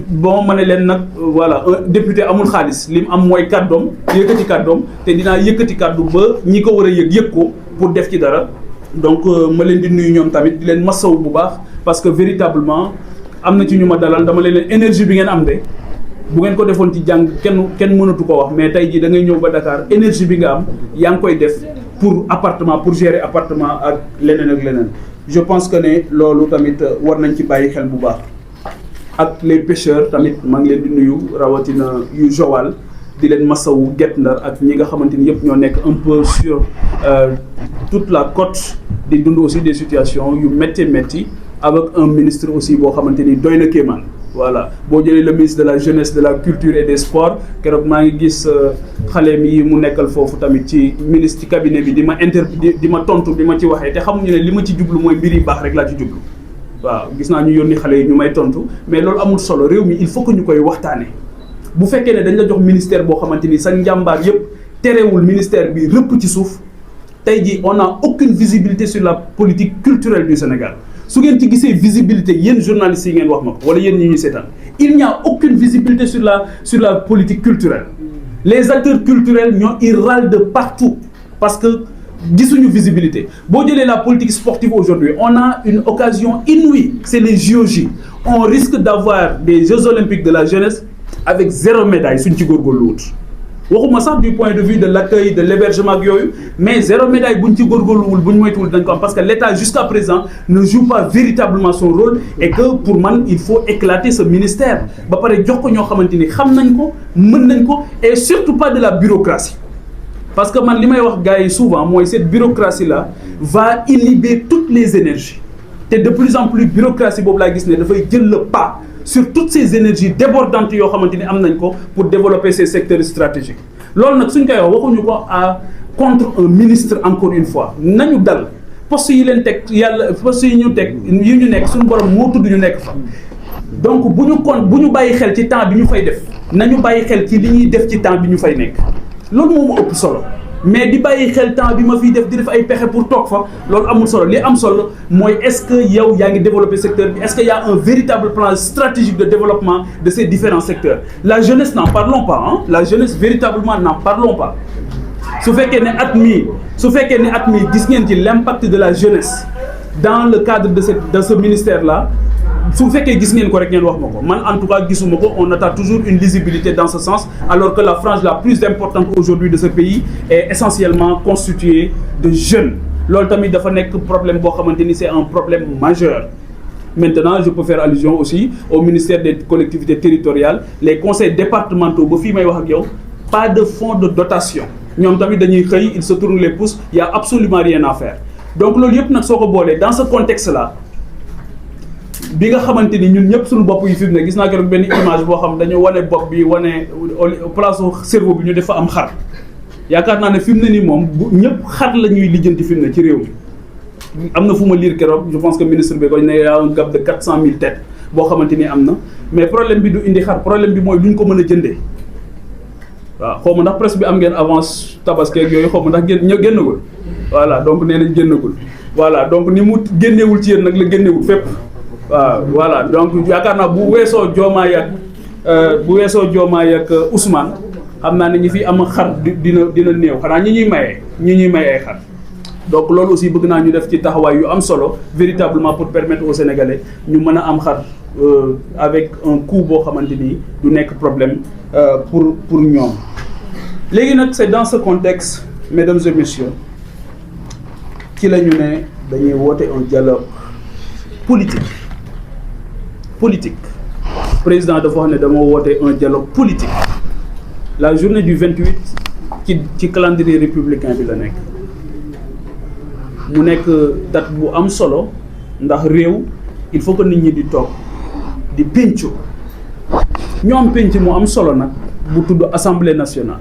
bon ma ne leen nag voilà un député amul xaalis li mu am mooy kàddoom yëkkati kàddoom te dinaa yëkkati kàddu ba ñi ko war a yëg ko pour def ci dara donc ma leen di nuyu ñoom tamit di leen masawu bu baax parce que véritablement am na ci ñu ma dalal dama leen énergie bi ngeen am de bu ngeen ko defoon ci jàng kenn mënatu ko wax mais tey jii da ngay ñëw ba Dakar énergie bi nga am yaa ngi koy def pour appartement pour gérer appartement ak leneen je pense que ne loolu tamit war nañ ci bàyyi xel bu baax ak les pêcheurs tamit maa ngi leen di nuyu rawatina yu Joal di leen masawu Guet Ndar ak ñi nga xamante ni yëpp ñoo nekk un peu sur toute la côte di dund aussi des situations yu métti avec un ministre aussi boo xamante ni doy na kéemaan voilà boo jëlee le ministre de la jeunesse de la culture et des sports keroog maa ngi gis xale mi mu nekkal foofu tamit ci ministre ci cabinet bi di ma tontu di ma ci waxee te xamuñu ne li ma ci jublu mooy mbir yi baax rek laa ci jublu waaw gis naa ñu yónni xale yi ñu may tontu mais loolu amul solo réew mi il faut que ñu koy waxtaanee bu fekkee ne dañ la jox ministère boo xamante ni sa njàmbaar yëpp terewul ministère bi rëpp ci suuf tey jii on n'a aucune visibilité sur la politique culturelle du Sénégal su ngeen ci gisee visibilité yéen journalistes yi ngeen wax ma ko wala yéen ñi ñuy seetaan il n'y a aucune visibilité sur la politique culturelle les acteurs culturels ils râlent de partout parce que gisuñu visibilité boo jëlee la politique sportive aujourd'hui on a une occasion inouïe c'est les JOJ on risque d'avoir des Jeux olympiques de la jeunesse avec 0 médaille suñ ci góorgóorlu wut waxuma sax du point de vue de l'accueil de l'hébergement ak yooyu mais 0 médaille buñ ci góorgóorluwul buñ moytuwul dañ ko am parce que l'État jusqu'à présent ne joue pas véritablement son rôle et que pour man il faut éclater ce ministère ba pare jox ko ñoo xamante ni xam nañ ko mën nañ ko et surtout pas de la bureaucratie parce que man li may wax gars yi souvent mooy cette bureaucratie là va inhiber toutes les énergies te de plus en plus bureaucratie boobu laa gis ne dafay jël le pas sur toutes ces énergies débordantes yoo xamante ni am nañ ko pour développer ces secteurs stratégiques loolu nag suñ koy wax waxuñu ko contre un ministre encore une fois nañu dal poste yi leen teg yàlla poste yi ñu teg yi ñu nekk suñu borom moo tudd ñu nekk fa donc bu ñu bàyyi xel ci temps bi ñu fay def nañu bàyyi xel ci li ñuy def ci temps bi ñu fay nekk loolu moo ma ëpp solo mais di bàyyi xel temps bi ma fiy def di def ay pexe pour toog fa loolu amul solo li am solo mooy est-ce que yow yaa ngi développer secteur bi est-ce que y a un véritable plan stratégique de développement de ces différents secteurs la jeunesse n'en parlons pas la jeunesse véritablement n'en parlons pas su fekkee ne at mii gis ngeen ci l'impact de la jeunesse dans le cadre de ce ministère là su fekkee gis ngeen ko rek ngeen wax ma ko man en tout cas gisuma ko on attend toujours une lisibilité dans ce sens alors que la frange la plus importante aujourd'hui de ce pays est essentiellement constituée de jeunes loolu tamit dafa nekk problème boo xamante ni c'est un problème majeur. Maintenant je peux faire allusion aussi au ministère des collectivités territoriales les conseils départementaux ba fii may wax ak yow pas de fonds de dotation ñoom tamit dañuy xëy ils se tournent les pouces il y a absolument rien à faire donc loolu yëpp nag soo ko boolee dans ce contexte là bi nga xamante ni ñun ñëpp suñu bopp yi fi mu ne gis naa keroog benn image boo xam dañu wane bopp bi wane place cerveau bi ñu def fa am xar yaakaar naa ne fi mu ne nii moom ñëpp xar la ñuy lijjanti fi mu ne ci réew mi am na fu ma lire keroog je pense que ministre bi ko ne y a un gap de 400 000 têtes boo xamante ni am na mais problème bi du indi xar problème bi mooy lu ñu ko mën a jëndee waaw xaw ma ndax presse bi am ngeen avance tabaski ak yooyu xaw ma ndax génnagul voilà donc nee nañ génnagul voilà donc ni mu génneewul ci yéen nag la génneewul fépp waaw voilà donc yaakaar naa bu weesoo Diomaye ak Ousmane xam naa ne ñi fi am xar dina néew xanaa ñi ñuy maye ay xar donc loolu aussi bëgg naa ñu def ci taxawaay yu am solo véritablement pour permettre aux Sénégalais ñu mën a am xar avec un coût boo xamante ni du nekk problème pour ñoom. léegi nag c'est dans ce contexte mesdames et messieurs ci la ñu ne dañuy woote un dialogue politique président dafa wax ne dama woote un dialogue politique la journée du 28 ci calendrier républicain bi la nekk mu nekk date bu am solo ndax réew il faut que nit ñi di toog di péncu ñoo am pénc mu am solo nag bu tudd assemblée nationale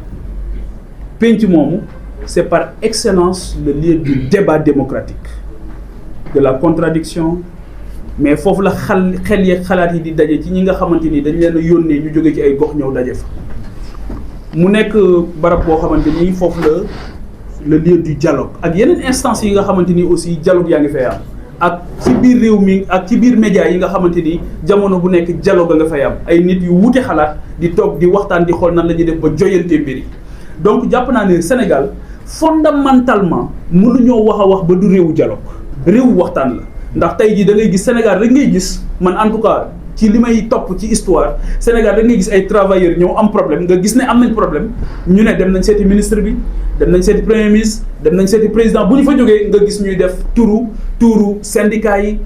pénc moomu c'est par excellence le lieu du débat démocratique de la contradiction mais foofu la xel yeeg xalaat yi di daje ci ñi nga xamante ni dañ leen a yónnee ñu jóge ci ay gox ñëw daje fa mu nekk barab boo xamante ni foofu le lieu du dialogue ak yeneen instances yi nga xamante ni aussi dialogue yaa ngi fay am ak ci biir réew mi ak ci biir médias yi nga xamante ni jamono bu nekk dialogue nga fay am ay nit yu wuute xalaat di toog di waxtaan di xool nan la ñuy def ba joyante mbir yi donc jàpp naa ne Sénégal fondamentalement mënuñoo wax ba du réewu dialogue réewu waxtaan la ndax tey jii da ngay gis Sénégal rek ngay gis man en tout cas ci li may topp ci histoire Sénégal rek ngay gis ay travailleurs ñëw am problème nga gis ne am nañ problème ñu ne dem nañ seeti ministre bi dem nañ seeti premier ministre dem nañ seeti président bu ñu fa jógee nga gis ñuy def tuuru syndicats yi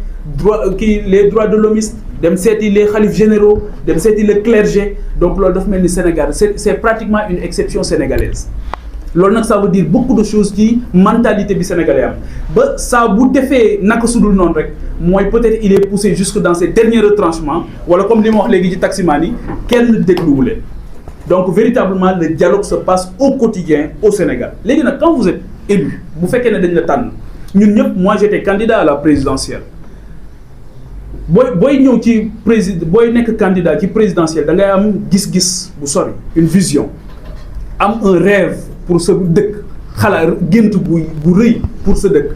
les droits de l'hommiste dem seeti les khalifes généraux dem seeti le clergé donc loolu dafa mel ni Sénégal c'est pratiquement une exception sénégalaise loolu nag ça veut dire beaucoup de choses ci mentalité bi sénégalais am ba saa bu defee naka sudul noonu rek mooy peut-être il est poussé jusque dans ses derniers retranchements wala comme li ma wax léegi ci taximaan yi kenn dégluwu leen. Donc véritablement le dialogue se passe au quotidien au Sénégal léegi nag quand vous êtes élu bu fekkee ne dañ la tànn ñun ñëpp moi j'étais candidat à la présidentielle booy ñëw ci booy nekk candidat ci présidentielle da ngay am gis-gis bu sori une vision am un rêve pour sa dëkk xalaat gént bu rëy pour sa dëkk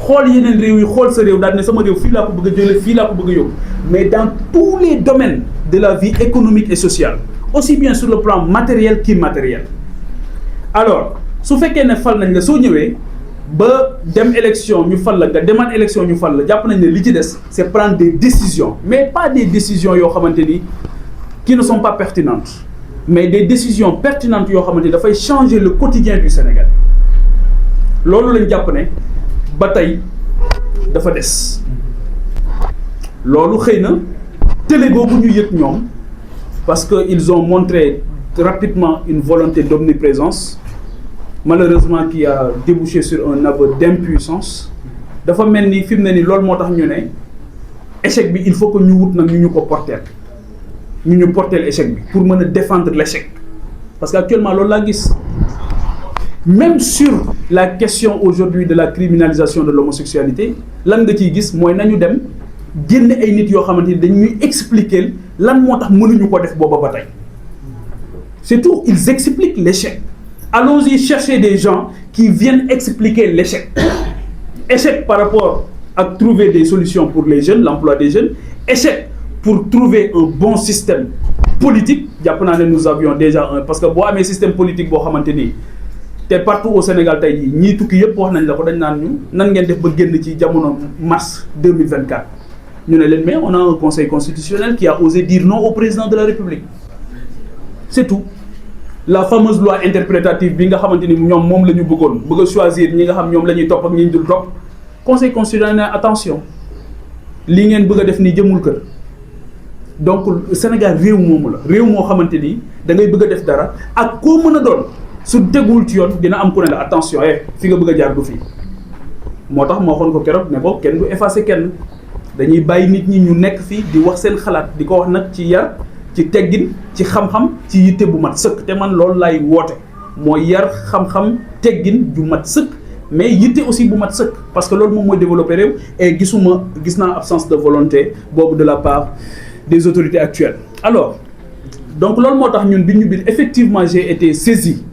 xool yeneen réew yi xool sa réew daal ne sama réew fii laa ko bëgg a jëlee fii laa ko bëgg a yóbbu mais dans tous les domaines de la vie économique et sociale aussi bien sur le plan matériel qu'immatériel. Alors su fekkee ne fal nañ la soo ñëwee ba dem élection ñu fal la nga demaat élection ñu fal la jàpp nañ ne li ci des c'est prendre des décisions mais pas des décisions yoo xamante ni qui ne sont pas pertinentes mais des décisions pertinentes yoo xamante ni dafay changer le quotidien du Sénégal loolu lañ jàpp ne ba tey dafa des loolu xëy na télé boobu ñu yëg ñoom parce que ils ont montré rapidement une volonté d'omniprésence malheureusement qui a débouché sur un aveu d'impuissance dafa mel ni fi mu ne ni loolu moo tax ñu ne échec bi il faut que ñu wut nag ñu ko porter ñu porter échec bi pour mën a défendre l'échec parce que actuellement loolu laa gis même sur la question aujourd'hui de la criminalisation de l'homosexualité lan nga ciy gis mooy nañu dem génne ay nit yoo xamante ni dañuy expliquer lan moo tax mënuñu ko def booba ba tey c'est tout ils expliquent l'échec. Allons-y chercher des gens qui viennent expliquer l'échec. Échec par rapport à trouver des solutions pour les jeunes, l'emploi des jeunes. Échec pour trouver un bon système politique. Nous avions déjà un... Parce que si un système politique, partout au Sénégal, ñi tukki yépp wax nañ la ko dañ naan ñu nan ngeen def ba génn ci jamono mars 2024 ñu ne leen mais on a un conseil constitutionnel qui a osé dire non au président de la République. C'est tout. La fameuse loi interprétative bi nga xamante ni ñoom moom la ñu bëgg a choisir ñi nga xam ñoom la ñuy topp ak ñi ñu dul topp conseil constitutionnel ne attention li ngeen bëgg a def nii jëmul kër donc Sénégal réew moomu la réew moo xamante ni da ngay bëgg a def dara ak koo mën a doon su tegul ci yoon dina am ku ne la attention fi nga bëgg a jaar du fii moo tax moo waxoon ko keroog ne ko kenn du effacer kenn dañuy bàyyi nit ñi ñu nekk fii di wax seen xalaat di ko wax nag ci yar ci teggin ci xam-xam ci yitte bu mat sëkk te man loolu laay woote mooy yar xam-xam teggin ju mat sëkk mais yitte aussi bu mat sëkk parce que loolu moom mooy développer réew et gis naa absence de volonté boobu de la part des autorités actuelles. Alors donc loolu moo tax ñun bi ñu biir effectivement j'ai été saisi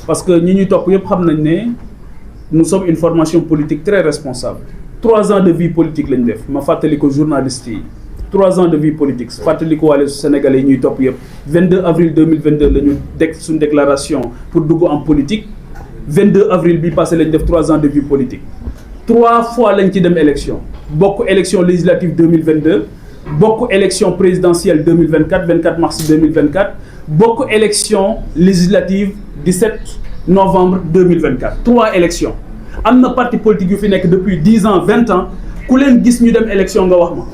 parce que ñi ñuy topp yëpp xam nañ ne nous sommes une formation politique très responsable 3 ans de vie politique lañ def ma fàttali ko journalistes yi 3 ans de vie politique fàttali ko wàllu Sénégalais yi ñuy topp yëpp 22 avril 2022 la ñu def suñu déclaration pour dugg en politique 22 avril bi passé lañ def 3 ans de vie politique 3 fois lañ ci dem élection bokk élection législative 2022 bokk élection présidentielle 2024 24 mars 2024 bokk élection législative 17 novembre 2024 3 élections am na parti politique yu fi nekk depuis 10 ans 20 ans ku leen gis ñu dem élection nga wax ma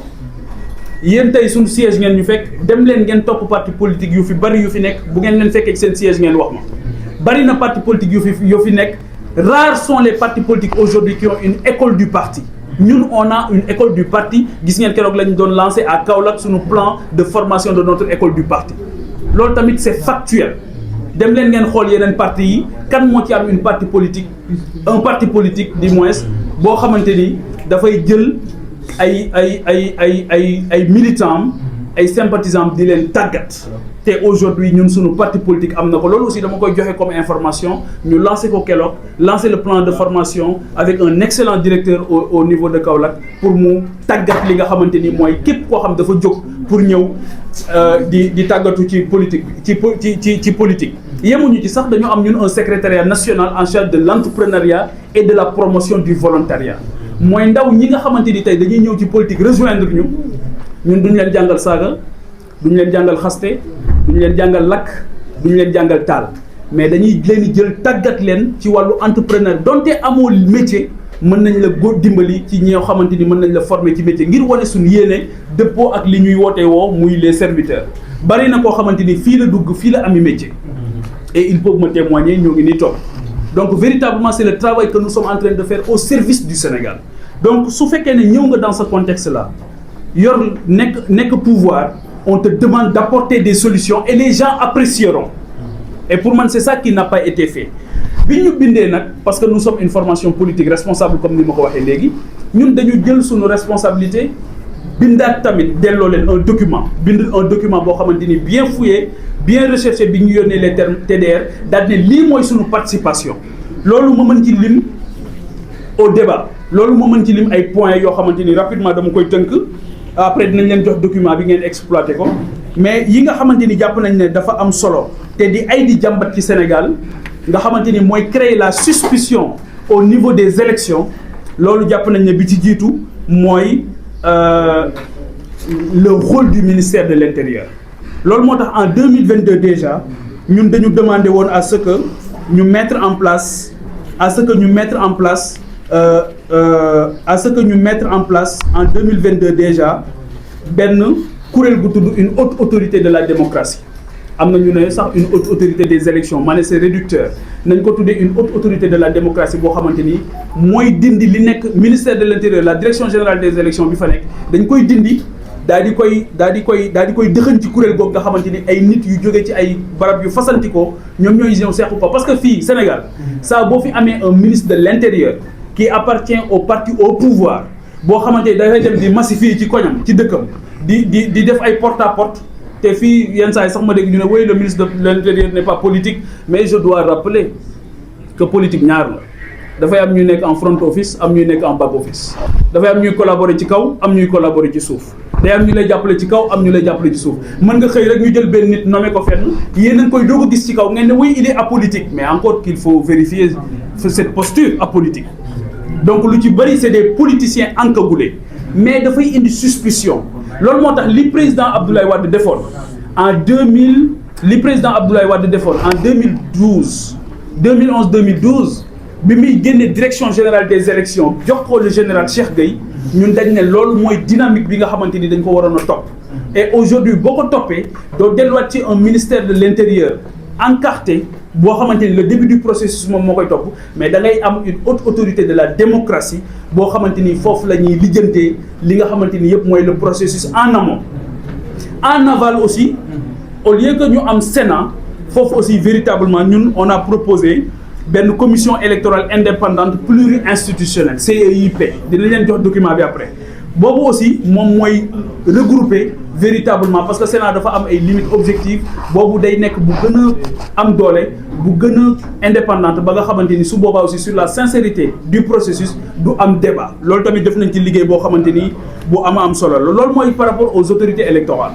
yéen tey suñu siège ngeen ñu fekk dem leen ngeen topp parti politique yu fi bari yu fi nekk bu ngeen leen fekkee ci seen siège ngeen wax ma bari na parti politique yu fi nekk rares sont les partis politiques aujourd'hui qui ont une école du parti ñun on a une école du parti gis ngeen keroog lañ doon lancer à Kaolack suñu plan de formation de notre école du parti loolu tamit c'est factuel dem leen ngeen xool yeneen parti yi kan moo ci am une parti politique un parti politique du moins boo xamante ni dafay jël ay militants ay sympathisants di leen tàggat te aujourd'hui ñun suñu parti politique am na ko loolu aussi dama koy joxe comme information ñu lancer ko keroog lancer le plan de formation avec un excellent directeur au niveau de Kaolack pour mu tàggat li nga xamante ni mooy képp koo xam dafa jóg pour ñëw di tàggatu ci politique ci politique. yemuñu ci sax dañu am ñun un secrétariat national en charge de l'entrepreneuriat et de la promotion du volontariat mooy ndaw ñi nga xamante ni tey dañuy ñëw ci politique rejoindre ñun duñu leen jàngal saaga duñu leen jàngal xaste duñu leen jàngal lakk duñu leen jàngal taal mais dañuy leen di jël tàggat leen ci wàllu entrepreneur donte amoo métier mën nañ la dimbali ci ñoo xamante ni mën nañ la former ci métier ngir wane suñu yéene dëppoo ak li ñuy woote woo muy les serviteurs bari na koo xamante ni fii la dugg fii la ami métier et ils peuvent me témoigner ñoo ngi nii toog donc véritablement c'est le travail que nous sommes en train de faire au service du Sénégal donc su fekkee ne ñëw nga dans ce contexte là yor nekk pouvoir on te demande d'apporter des solutions et les gens apprécieront et pour moi c'est ça qui n'a pas été fait bi ñu bindee nag parce que nous sommes une formation politique responsable comme ni ma ko waxee léegi ñun dañu jël suñu responsabilité bindaat tamit delloo leen un document boo xamante ni bien fouillé bien recherché bi ñu yónnee les termes TDR daal ne lii mooy suñu participation loolu ma mën ci lim au débat loolu ma mën ci lim ay points yoo xamante ni rapidement dama koy tënk après dinañ leen jox document bi ngeen exploité ko mais yi nga xamante ni jàpp nañ ne dafa am solo te di jàmbat ci Sénégal nga xamante ni mooy créer la suspicion au niveau des élections loolu jàpp nañ ne bi ci jiitu mooy le rôle du ministère de l'Intérieur loolu moo tax en 2022 déjà ñun dañu demandé woon à ce que ñu mettre en place en 2022 déjà benn kuréel gu tudd une haute autorité de la démocratie am na ñu ne sax une haute autorité des élections ma ne c'est réducteur nañ ko tuddee une haute autorité de la démocratie boo xamante ni mooy dindi li nekk ministère de l'Intérieur la direction générale des élections bi fa nekk dañ koy dindi daal di koy dëxëñ ci kuréel googu nga xamante ni ay nit yu jóge ci ay barab yu fasantikoo ñoom ñooy ñëw seexu ko parce que fii Sénégal saa boo fi amee un ministre de l'Intérieur qui appartient au parti au pouvoir boo xamante ni dafay dem di massifier ci koñam ci dëkkam di def ay porte à porte te fii yenn saa yi sax ma dégg ñu ne oui le ministre de l'Intérieur n'est pas politique mais je dois rappeler que politique ñaar la dafay am ñuy nekk en front office am ñuy nekk en back office dafay am ñuy collaborer ci kaw am ñuy collaborer ci suuf day am ñu lay jàppale ci kaw am ñu lay jàppale ci suuf mën nga xëy rek ñu jël benn nit nommé ko fenn yéen a ngi koy doog a gis ci kaw ngeen ne oui il est apolitique mais encore qu'il faut vérifier cette posture apolitique donc lu ci bëri c'est des politiciens encagoulés mais dafay indi suspicion loolu moo tax li président Abdoulaye Wade defoon en 2011 bi muy génne direction générale des élections jox ko le général Cheikh Gueye ñun dañ ne loolu mooy dynamique bi nga xamante ni dañ ko waroon a topp et aujourd'hui boo ko toppee doo delluwaat ci un ministère de l'Intérieur encarté boo xamante ni le début du processus moom moo koy topp mais da ngay am une haute autorité de la démocratie boo xamante ni foofu la ñuy lijjantee li nga xamante ni yëpp mooy le processus en amont en aval aussi au lieu que ñu am Sénat foofu aussi véritablement ñun on a proposé benn commission électorale indépendante pluri-institutionnelle CEIP dina leen jox document bi après boobu aussi moom mooy regrouper véritablement parce que Sénat dafa am ay limites objectives boobu day nekk bu gën a am doole bu gën a indépendante ba nga xamante ni su boobaa aussi sur la sincérité du processus du am débat loolu tamit def nañ ci liggéey boo xamante ni bu am solo la loolu mooy par rapport aux autorités électorales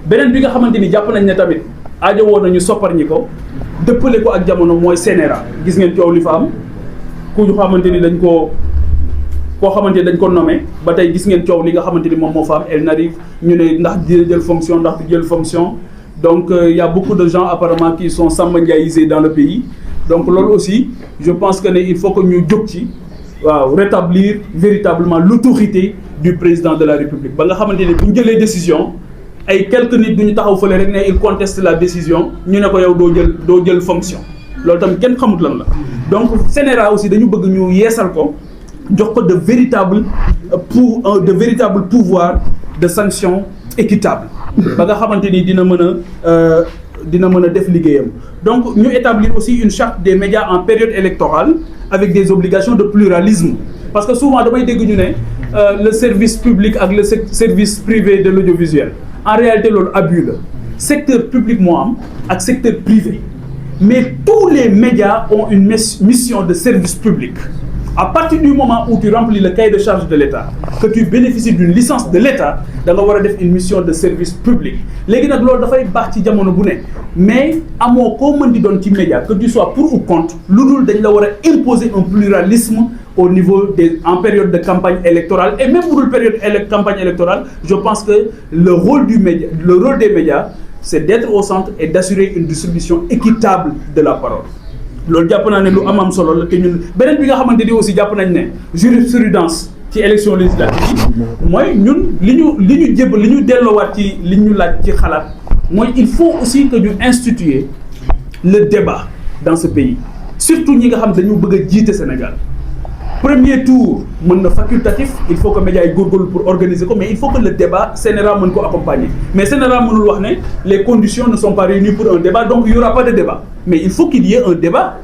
beneen bi nga xamante ni jàpp nañ ne tamit aajowoo nañu soppar ñi ko dëppale ko ak jamono mooy CNRA gis ngeen coow li fa am ku ñu xamante ni koo xamante ni dañ ko nommé ba tey gis ngeen coow li nga xamante ni moom moo fa am El Narif ñu ne ndax dina jël fonction ndax du jël fonction donc y a beaucoup de gens apparemment qui sont samba-ndiaïsés dans le pays donc loolu aussi je pense que ne il faut que ñu jóg ci waaw rétablir véritablement l'autorité du président de la République ba nga xamante ni bu ñu jëlee décision ay quelques nit duñu taxaw fële rek ne il conteste la décision ñu ne ko yow doo jël fonction loolu tam kenn xamut lan la donc CNRA aussi dañu bëgg ñu yeesal ko jox ko de véritable pouvoir de sanction équitable ba nga xamante ni dina mën a def liggéeyam donc ñu établir aussi une charte des médias en période électorale avec des obligations de pluralisme parce que souvent damay dégg ñu ne le service public ak le service privé de l'audiovisuel en réalité loolu abus la secteur public moo am ak secteur privé mais tous les médias ont une mission de service public à partir du moment où tu remplis le cahier de charge de l'État que tu bénéficies d'une licence de l'État da nga war a def une mission de service public léegi nag loolu dafay baax ci jamono bu ne mais amoo koo mën di doon ci média que tu sois pour ou contre lu dul dañ la war a imposer un pluralisme au niveau en période de campagne électorale et même pour période campagne électorale je pense que le rôle des médias c'est d'être au centre et d'assurer une distribution équitable de la parole loolu jàpp naa ne lu am solo la te ñun beneen bi nga xamante ni aussi jàpp nañ ne jurisprudence ci élection législative mooy ñun li ñu delloowaat ci li ñu laaj ci xalaat mooy il faut aussi que ñu instituer le débat dans ce pays surtout ñi nga xam dañu bëgg a jiite Sénégal. Premier tour mën na facultatif il faut que médias yi góorgóorlu pour organiser ko mais il faut que le débat CNRA mën ko accompagner mais CNRA mënul wax ne les conditions ne sont pas réunies pour un débat donc il y aura pas de débat mais il faut qu'il y ait un débat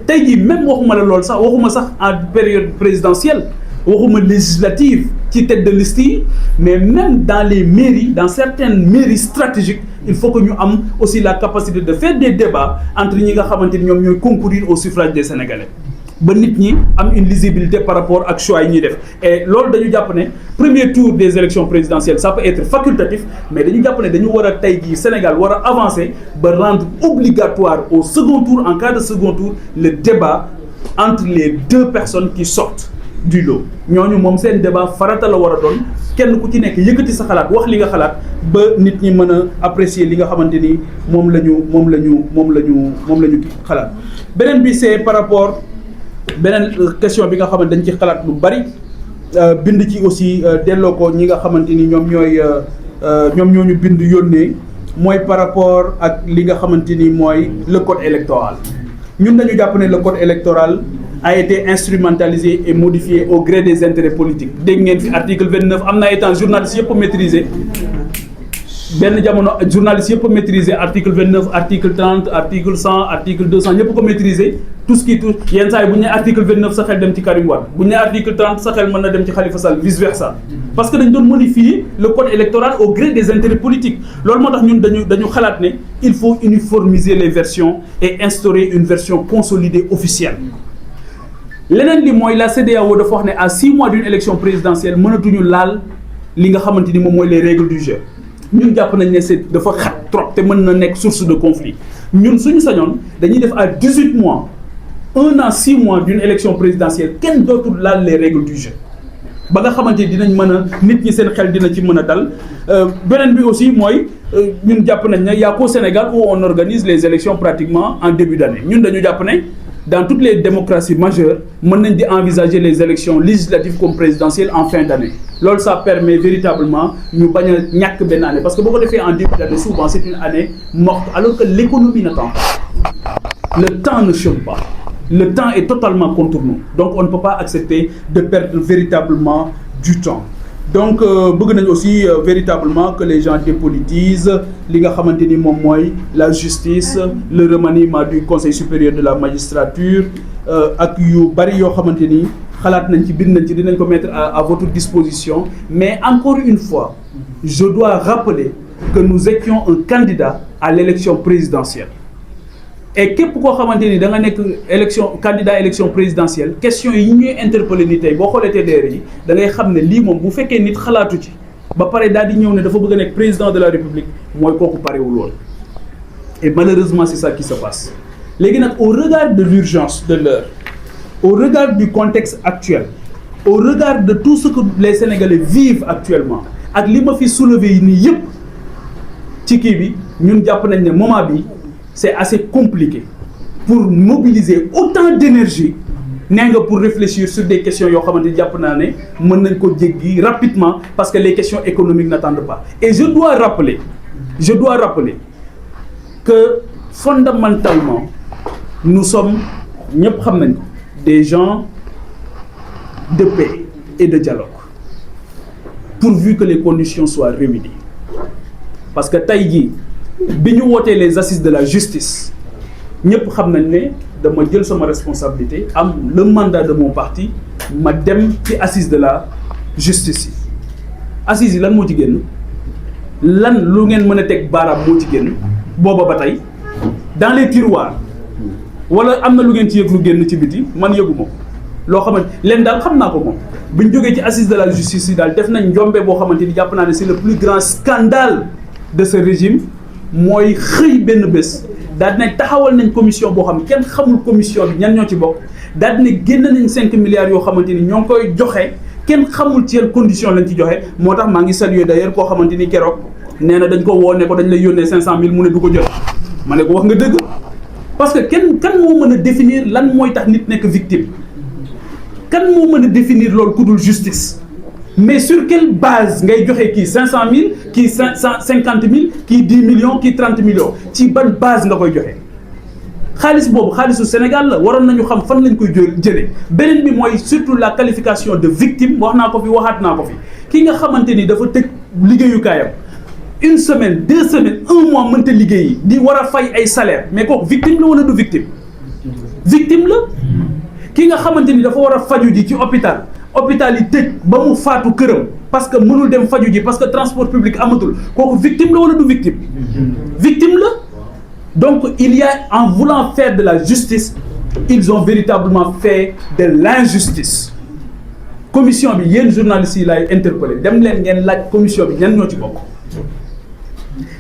tey jii même waxuma la loolu sax waxuma sax en période présidentielle waxuma législative ci tête de liste yi mais même dans les mairies dans certaines mairies stratégiques il faut que ñu am aussi la capacité de faire des débats entre ñi nga xamante ni ñoom ñooy concourir au suffrage des Sénégalais ba nit ñi am une lisibilité par rapport ak choix yi ñuy def et loolu dañu jàpp ne premier tour des élections présidentielles ça peut être facultatif mais dañu jàpp ne dañu war a tey jii Sénégal war a avancer ba rendre obligatoire au second tour en cas de second tour le débat entre les deux personnes qui sortent du lot ñooñu moom seen débat farata la war a doon kenn ku ci nekk yëkkati sa xalaat wax li nga xalaat ba nit ñi mën a apprécier li nga xamante ni moom la ñu xalaat beneen bi c'est par rapport beneen question bi nga xamante dañ ci xalaat lu bari bind ci aussi delloo ko ñi nga xamante ni ñoom ñoo ñu bind yónnee mooy par rapport ak li nga xamante ni mooy le code électoral ñun dañu jàpp ne le code électoral a été instrumentalisé et modifié au gré des intérêts politiques dégg ngeen fi article 29 am na ay temps journalistes yëpp a maîtriser benn jamono journalistes yëpp a maîtriser article 29 article 30 article 100 article 200 ñëpp ko maîtriser tout ce qui touche yenn saa yi bu ñu nee article 29 sa xel dem ci Karim Wade bu ñu nee article 30 sa xel mën na dem ci Khalifa Sall vice versa parce que dañ doon modifier le code électoral au gré des intérêts politiques loolu moo tax ñun dañu xalaat ne il faut uniformiser les versions et instaurer une version consolidée officielle leneen li mooy la CEDEAO dafa wax ne à 6 mois d'une élection présidentielle mënatuñu laal li nga xamante ni moom mooy les règles du jeu ñun jàpp nañ ne c'est dafa xat trop te mën na nekk source de conflit ñun suñu sañoon dañuy def à 18 mois 1 an 6 mois d'une élection présidentielle kenn dootul laal les règles du jeu ba nga xamante ni dinañ mën a nit ñi seen xel dina ci mën a dal beneen bi aussi mooy ñun jàpp nañ ne y a qu'au Sénégal où on organise les élections pratiquement en début d'année ñun dañu jàpp ne dans toutes les démocraties majeures mën nañ di envisager les élections législatives comme présidentielles en fin d'année loolu ça permet véritablement ñu bañ a ñàkk benn année parce que boo ko defee en début d'année souvent c'est une année morte alors que l'économie n'attend pas le temps ne chôme pas le temps est totalement contre nous donc on ne peut pas accepter de perdre véritablement du temps donc bëgg nañ aussi véritablement que les gens dépolitisent li nga xamante ni moom mooy la justice le remaniement du conseil supérieur de la magistrature ak yu bari yoo xamante ni xalaat nañ ci bind nañ ci dinañ ko mettre à votre disposition mais encore une fois je dois rappeler que nous étions un candidat à l'élection présidentielle et képp koo xamante ni da nga nekk candidat élection présidentielle question yi ñuy interpeller ni tey boo xoolee TDR yi da ngay xam ne lii moom bu fekkee nit xalaatu ci ba pare daal di ñëw ne dafa bëgg a nekk président de la République mooy kooku parewul woon et malheureusement c'est ça qui se passe léegi nag au regard de l'urgence de l'heure au regard du contexte actuel au regard de tout ce que les Sénégalais vivent actuellement ak li ma fi soulever yi nii yëpp ci kii bi ñun jàpp nañ ne moment bi c'est assez compliqué pour mobiliser autant d'énergie nee nga pour réfléchir sur des questions yoo xamante ni jàpp naa ne mën nañ ko jéggi rapidement parce que les questions économiques n'attendent pas et je dois rappeler que fondamentalement nous sommes ñëpp xam nañ ko des gens de paix et de dialogue pourvu que les conditions soient réunies parce que tey jii bi ñu wootee les assises de la justice ñëpp xam nañ ne dama jël sama responsabilité am le mandat de mon parti ma dem ci assises de la justice yi assises yi lan moo ci génn lan lu ngeen mën a teg baaraam moo ci génn booba ba tey dans les tiroirs wala am na lu ngeen ci yëg lu génn ci biti man yëgu ma loo xamante leen daal xam naa ko moom bu ñu jógee ci assises de la justice yi daal def nañ njombe boo xamante ni jàpp naa ne c'est le plus grand scandale de ce régime mooy xëy benn bés daal dina taxawal nañ commission boo xam kenn xamul commission bi ñan ñoo ci bokk daal dina génn nañ 5 milliards yoo xamante ni ñoo ngi koy joxe kenn xamul ci yan condition lañ ci joxe moo tax maa ngi saluer d'ailleurs koo xamante ni keroog nee na dañ ko woo ne ko dañ lay yónnee 500000 mu ne du ko jot ma ne ko wax nga dëgg parce que kan moo mën a définir lan mooy tax nit nekk victime kan moo mën a définir loolu ku dul justice mais sur quelle base ngay joxe kii 500000 kii 550 000 kii 10 millions kii 30 millions ci ban base nga koy joxe xaalis boobu xaalisu Sénégal la waroon nañu xam fan lañ koy jëlee beneen bi mooy surtout la qualification de victime wax naa ko fi waxaat naa ko fi ki nga xamante ni dafa tëj liggéeyukaayam 1 semaine 2 semaines 1 mois mënta liggéeyi di war a fay ay salaire mais kooku victime la wala du victime la ki nga xamante ni dafa war a faju ji ci hôpital yi tëj ba mu faatu këram parce que mënul dem faju ji parce que transport public amatul kooku victime la wala du victime la. Donc il y a, en voulant faire de la justice, ils ont véritablement fait de l'injustice. Commission bi yéen journalistes yi laay interpellé dem leen ngeen laaj commission bi ñan ñoo ci bokk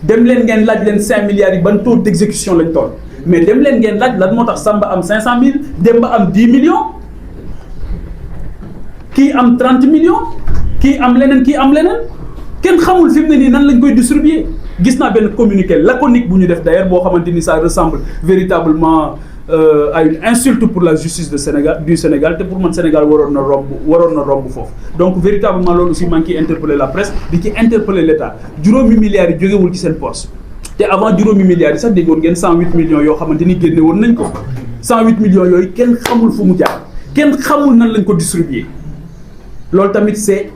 dem leen ngeen laaj leen 5 milliards yi ban taux d'exécution lañ toll mais dem leen ngeen laaj lan moo tax Samba am 500 000 Demba am 10 millions kii am 30 millions kii am leneen kenn xamul fi mu ne nii nan lañ koy distribuer. gis naa benn communiqué laconique bu ñu def d'ailleurs boo xamante ni ça ressemble véritablement à une insulte pour la justice du Sénégal te pour man Sénégal waroon na romb foofu donc véritablement loolu aussi maa ngi ciy interpeller la presse di ci interpeller l'État juróomi milliards yi jógewul ci seen poche te avant juróomi milliards yi sax déggoon ngeen 108 millions yoo xamante ni génne woon nañ ko 108 millions yooyu kenn xamul fu mu jaar kenn xamul nan lañ ko distribuer loolu tamit c'est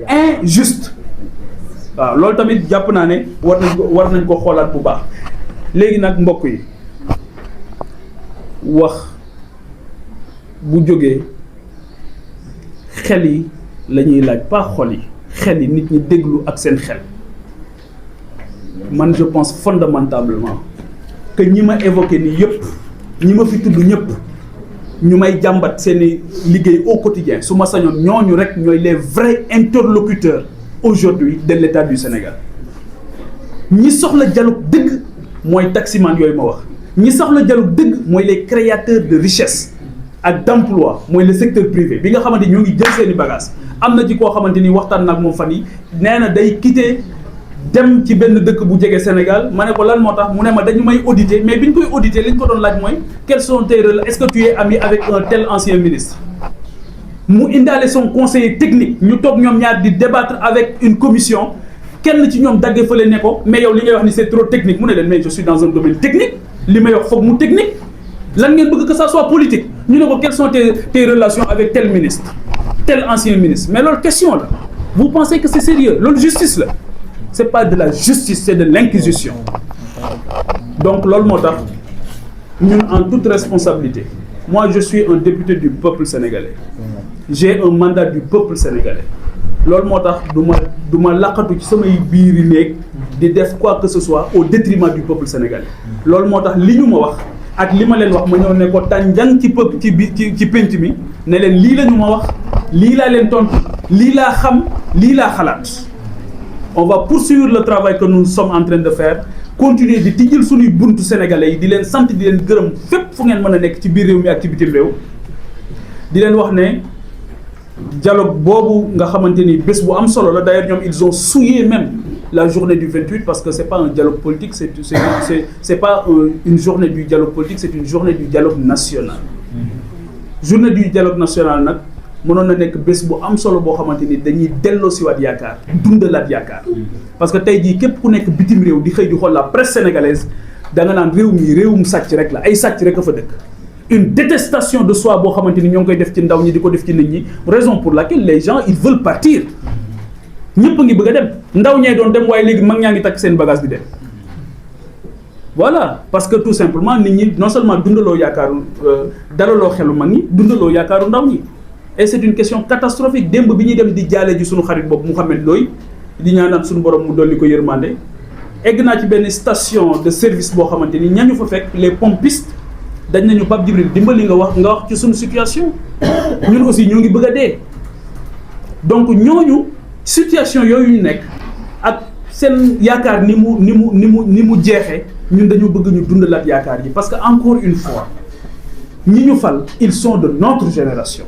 injuste waaw loolu tamit jàpp naa ne war nañ ko xoolaat bu baax léegi nag mbokk yi wax bu jógee xel yi la ñuy laaj pas xol yi xel yi nit ñi déglu ak seen xel man je pense fondamentalement que ñi ma évoqué nii yëpp ñi ma fi tudd ñëpp ñu may jàmbat seeni liggéey au quotidien su ma sañoon ñooñu rek ñooy les vrais interlocuteurs aujourd'hui de l'État du Sénégal ñi soxla dialogue dëgg mooy taximan yooyu ma wax ñi soxla dialogue dëgg mooy les créateurs de richesse ak d'emploi mooy le secteur privé bi nga xamante ni ñoo ngi jël seeni bagages am na ci koo xamante ni waxtaan nag moom fan yi nee na day quitter dem ci benn dëkk bu jege Sénégal ma ne ko lan moo tax mu ne ma dañu may auditer mais bi ñu koy auditer li ñu ko doon laaj mooy quels sont tes relations, est-ce que tu es ami avec un tel ancien ministre mu indaale son conseiller technique ñu toog ñoom ñaar di débattre avec une commission kenn ci ñoom daggee fële ne ko mais yow li ngay wax ni c'est trop technique mu ne leen mais je suis dans un domaine technique li may wax foog mu technique lan ngeen bëgg que ça soit politique ñu ne ko quelles sont tes relations avec tel ministre tel ancien ministre mais loolu question la vous pensez que c'est sérieux loolu justice la c'est pas de la justice c'est de l'inquisition donc loolu moo tax ñun en toute responsabilité moi je suis un député du peuple sénégalais j'ai un mandat du peuple sénégalais loolu moo tax du ma laqatu ci samay biiri néeg di def quoi que ce soit au détriment du peuple sénégalais loolu moo tax li ñu ma wax ak li ma leen wax ma ñëw ne ko tànjang ci peuple ci penc mi ne leen lii la ñu ma wax lii laa leen tontu lii laa xam lii laa xalaat on va poursuivre le travail que nous sommes en train de faire continuer di tijjal suñuy buntu sénégalais yi di leen sant di leen gërëm fépp fu ngeen mën a nekk ci biir réew mi ak ci bitim réew di leen wax ne dialogue boobu nga xamante ni bés bu am solo la d'ailleurs ñoom ils ont souillé même la journée du 28 parce que c'est pas un dialogue politique c'est pas une journée du dialogue politique c'est une journée du dialogue national journée du dialogue national nag mënoon na nekk bés bu am solo boo xamante ni dañuy delloo siwaat yaakaar dundalaat yaakaar parce que tey jii képp ku nekk bitim réew di xëy di xool la presse sénégalaise da nga naan réew mi réewum sàcc rek la ay sàcc rek a fa dëkk une détestation de soi boo xamante ni ñoo ngi koy def ci ndaw ñi di ko def ci nit ñi raison pour laquelle les gens ils veulent partir ñëpp a ngi bëgg a dem ndaw ñee doon dem waaye léegi mag ñaa ngi takk seen bagage di dem voilà parce que tout simplement nit ñi non seulement dundaloo yaakaaru dalaloo xelu mag ñi dundaloo yaakaaru ndaw ñi et c'est une question catastrophique démb bi ñuy dem di jaale ji suñu xarit boobu Mouhamed Ndoye di ñaanal suñu borom mu dolli ko yërmande egg naa ci benn station de service boo xamante ni ñañu fa fekk les pompistes dañ nañu Pape Djibril dimbali nga wax ci suñu situation ñun aussi ñoo ngi bëgg a dee donc ñooñu situation yooyu ñu nekk ak seen yaakaar ni mu jeexee ñun dañu bëgg ñu dundalaat yaakaar ji parce que encore une fois ñi ñu fal ils sont de notre génération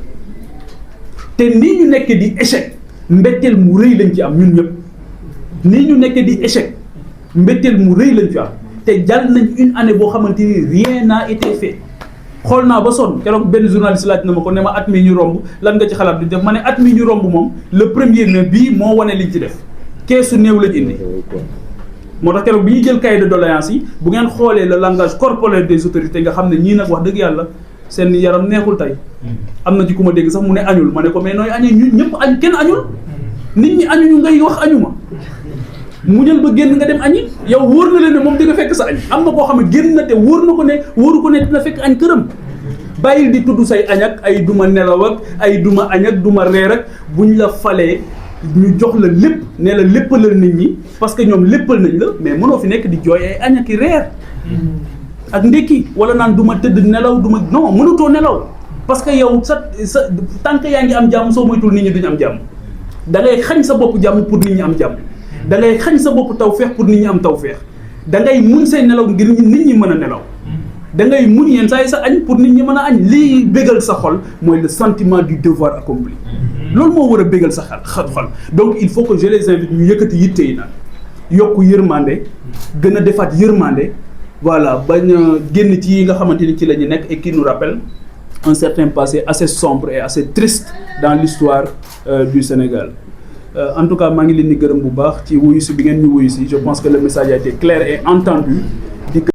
te nii ñu nekk di échec mbetteel mu rëy lañ ci am ñun ñëpp nii ñu nekk di échec mbetteel mu rëy lañ ci am te jàll nañ une année boo xamante ni rien n'a été fait xool naa ba sonn keroog benn journaliste laaj na ma ko ne ma at mi ñu romb lan nga ci xalaat di def ma ne at mi ñu romb moom le premier mai bii moo wane liñ ci def keesu néew lañ indi moo tax keroog bi ñuy jël cahier de doléances yi bu ngeen xoolee le langage corporel des autorités nga xam ne ñii nag wax dëgg yàlla seen yaram neexul tey am na ci ku ma dégg sax mu ne añul ma ne ko mais nooy añee ñu ñëpp añ kenn añul nit ñi añuñu ngay wax añu ma mu jël ba génn nga dem añi yow wóor na leen ne moom di nga fekk sa añ am na koo xam ne génn na te wóor na ko ne wóoru ko ne dina fekk añ këram bàyyil di tudd say añ ak ay duma nelaw ak ay duma añ ak duma reer ak buñ la falee ñu jox la lépp ne la léppalal nit ñi parce que ñoom léppal nañ la mais mënoo fi nekk di jooy ay añ ak i reer ak ndekki wala naan du ma tëdd nelaw du ma non mënutoo nelaw parce que yow sa tànk yaa ngi am jàmm soo moytul nit ñi duñu am jàmm da ngay xañ sa bopp jàmm pour nit ñi am jàmm da ngay xañ sa bopp tawfeex pour nit ñi am tawfeex da ngay muñ say nelaw ngir nit ñi mën a nelaw da ngay muñ yenn saa yi sa añ pour nit ñi mën a añ lii bégal sa xol mooy le sentiment du devoir accompli loolu moo war a bégal sa xol donc il faut que je les invite ñu yëkkati yitte yi nag yokk yërmande gën a defaat yërmande voilà bañ a génn ci yi nga xamante ni ci la ñu nekk et qui nous rappelle un certain passé assez sombre et assez triste dans l'histoire du Sénégal en tout cas maa ngi leen di gërëm bu baax ci wuyu si bi ngeen ñu wuyu si je pense que le message a été clair et entendu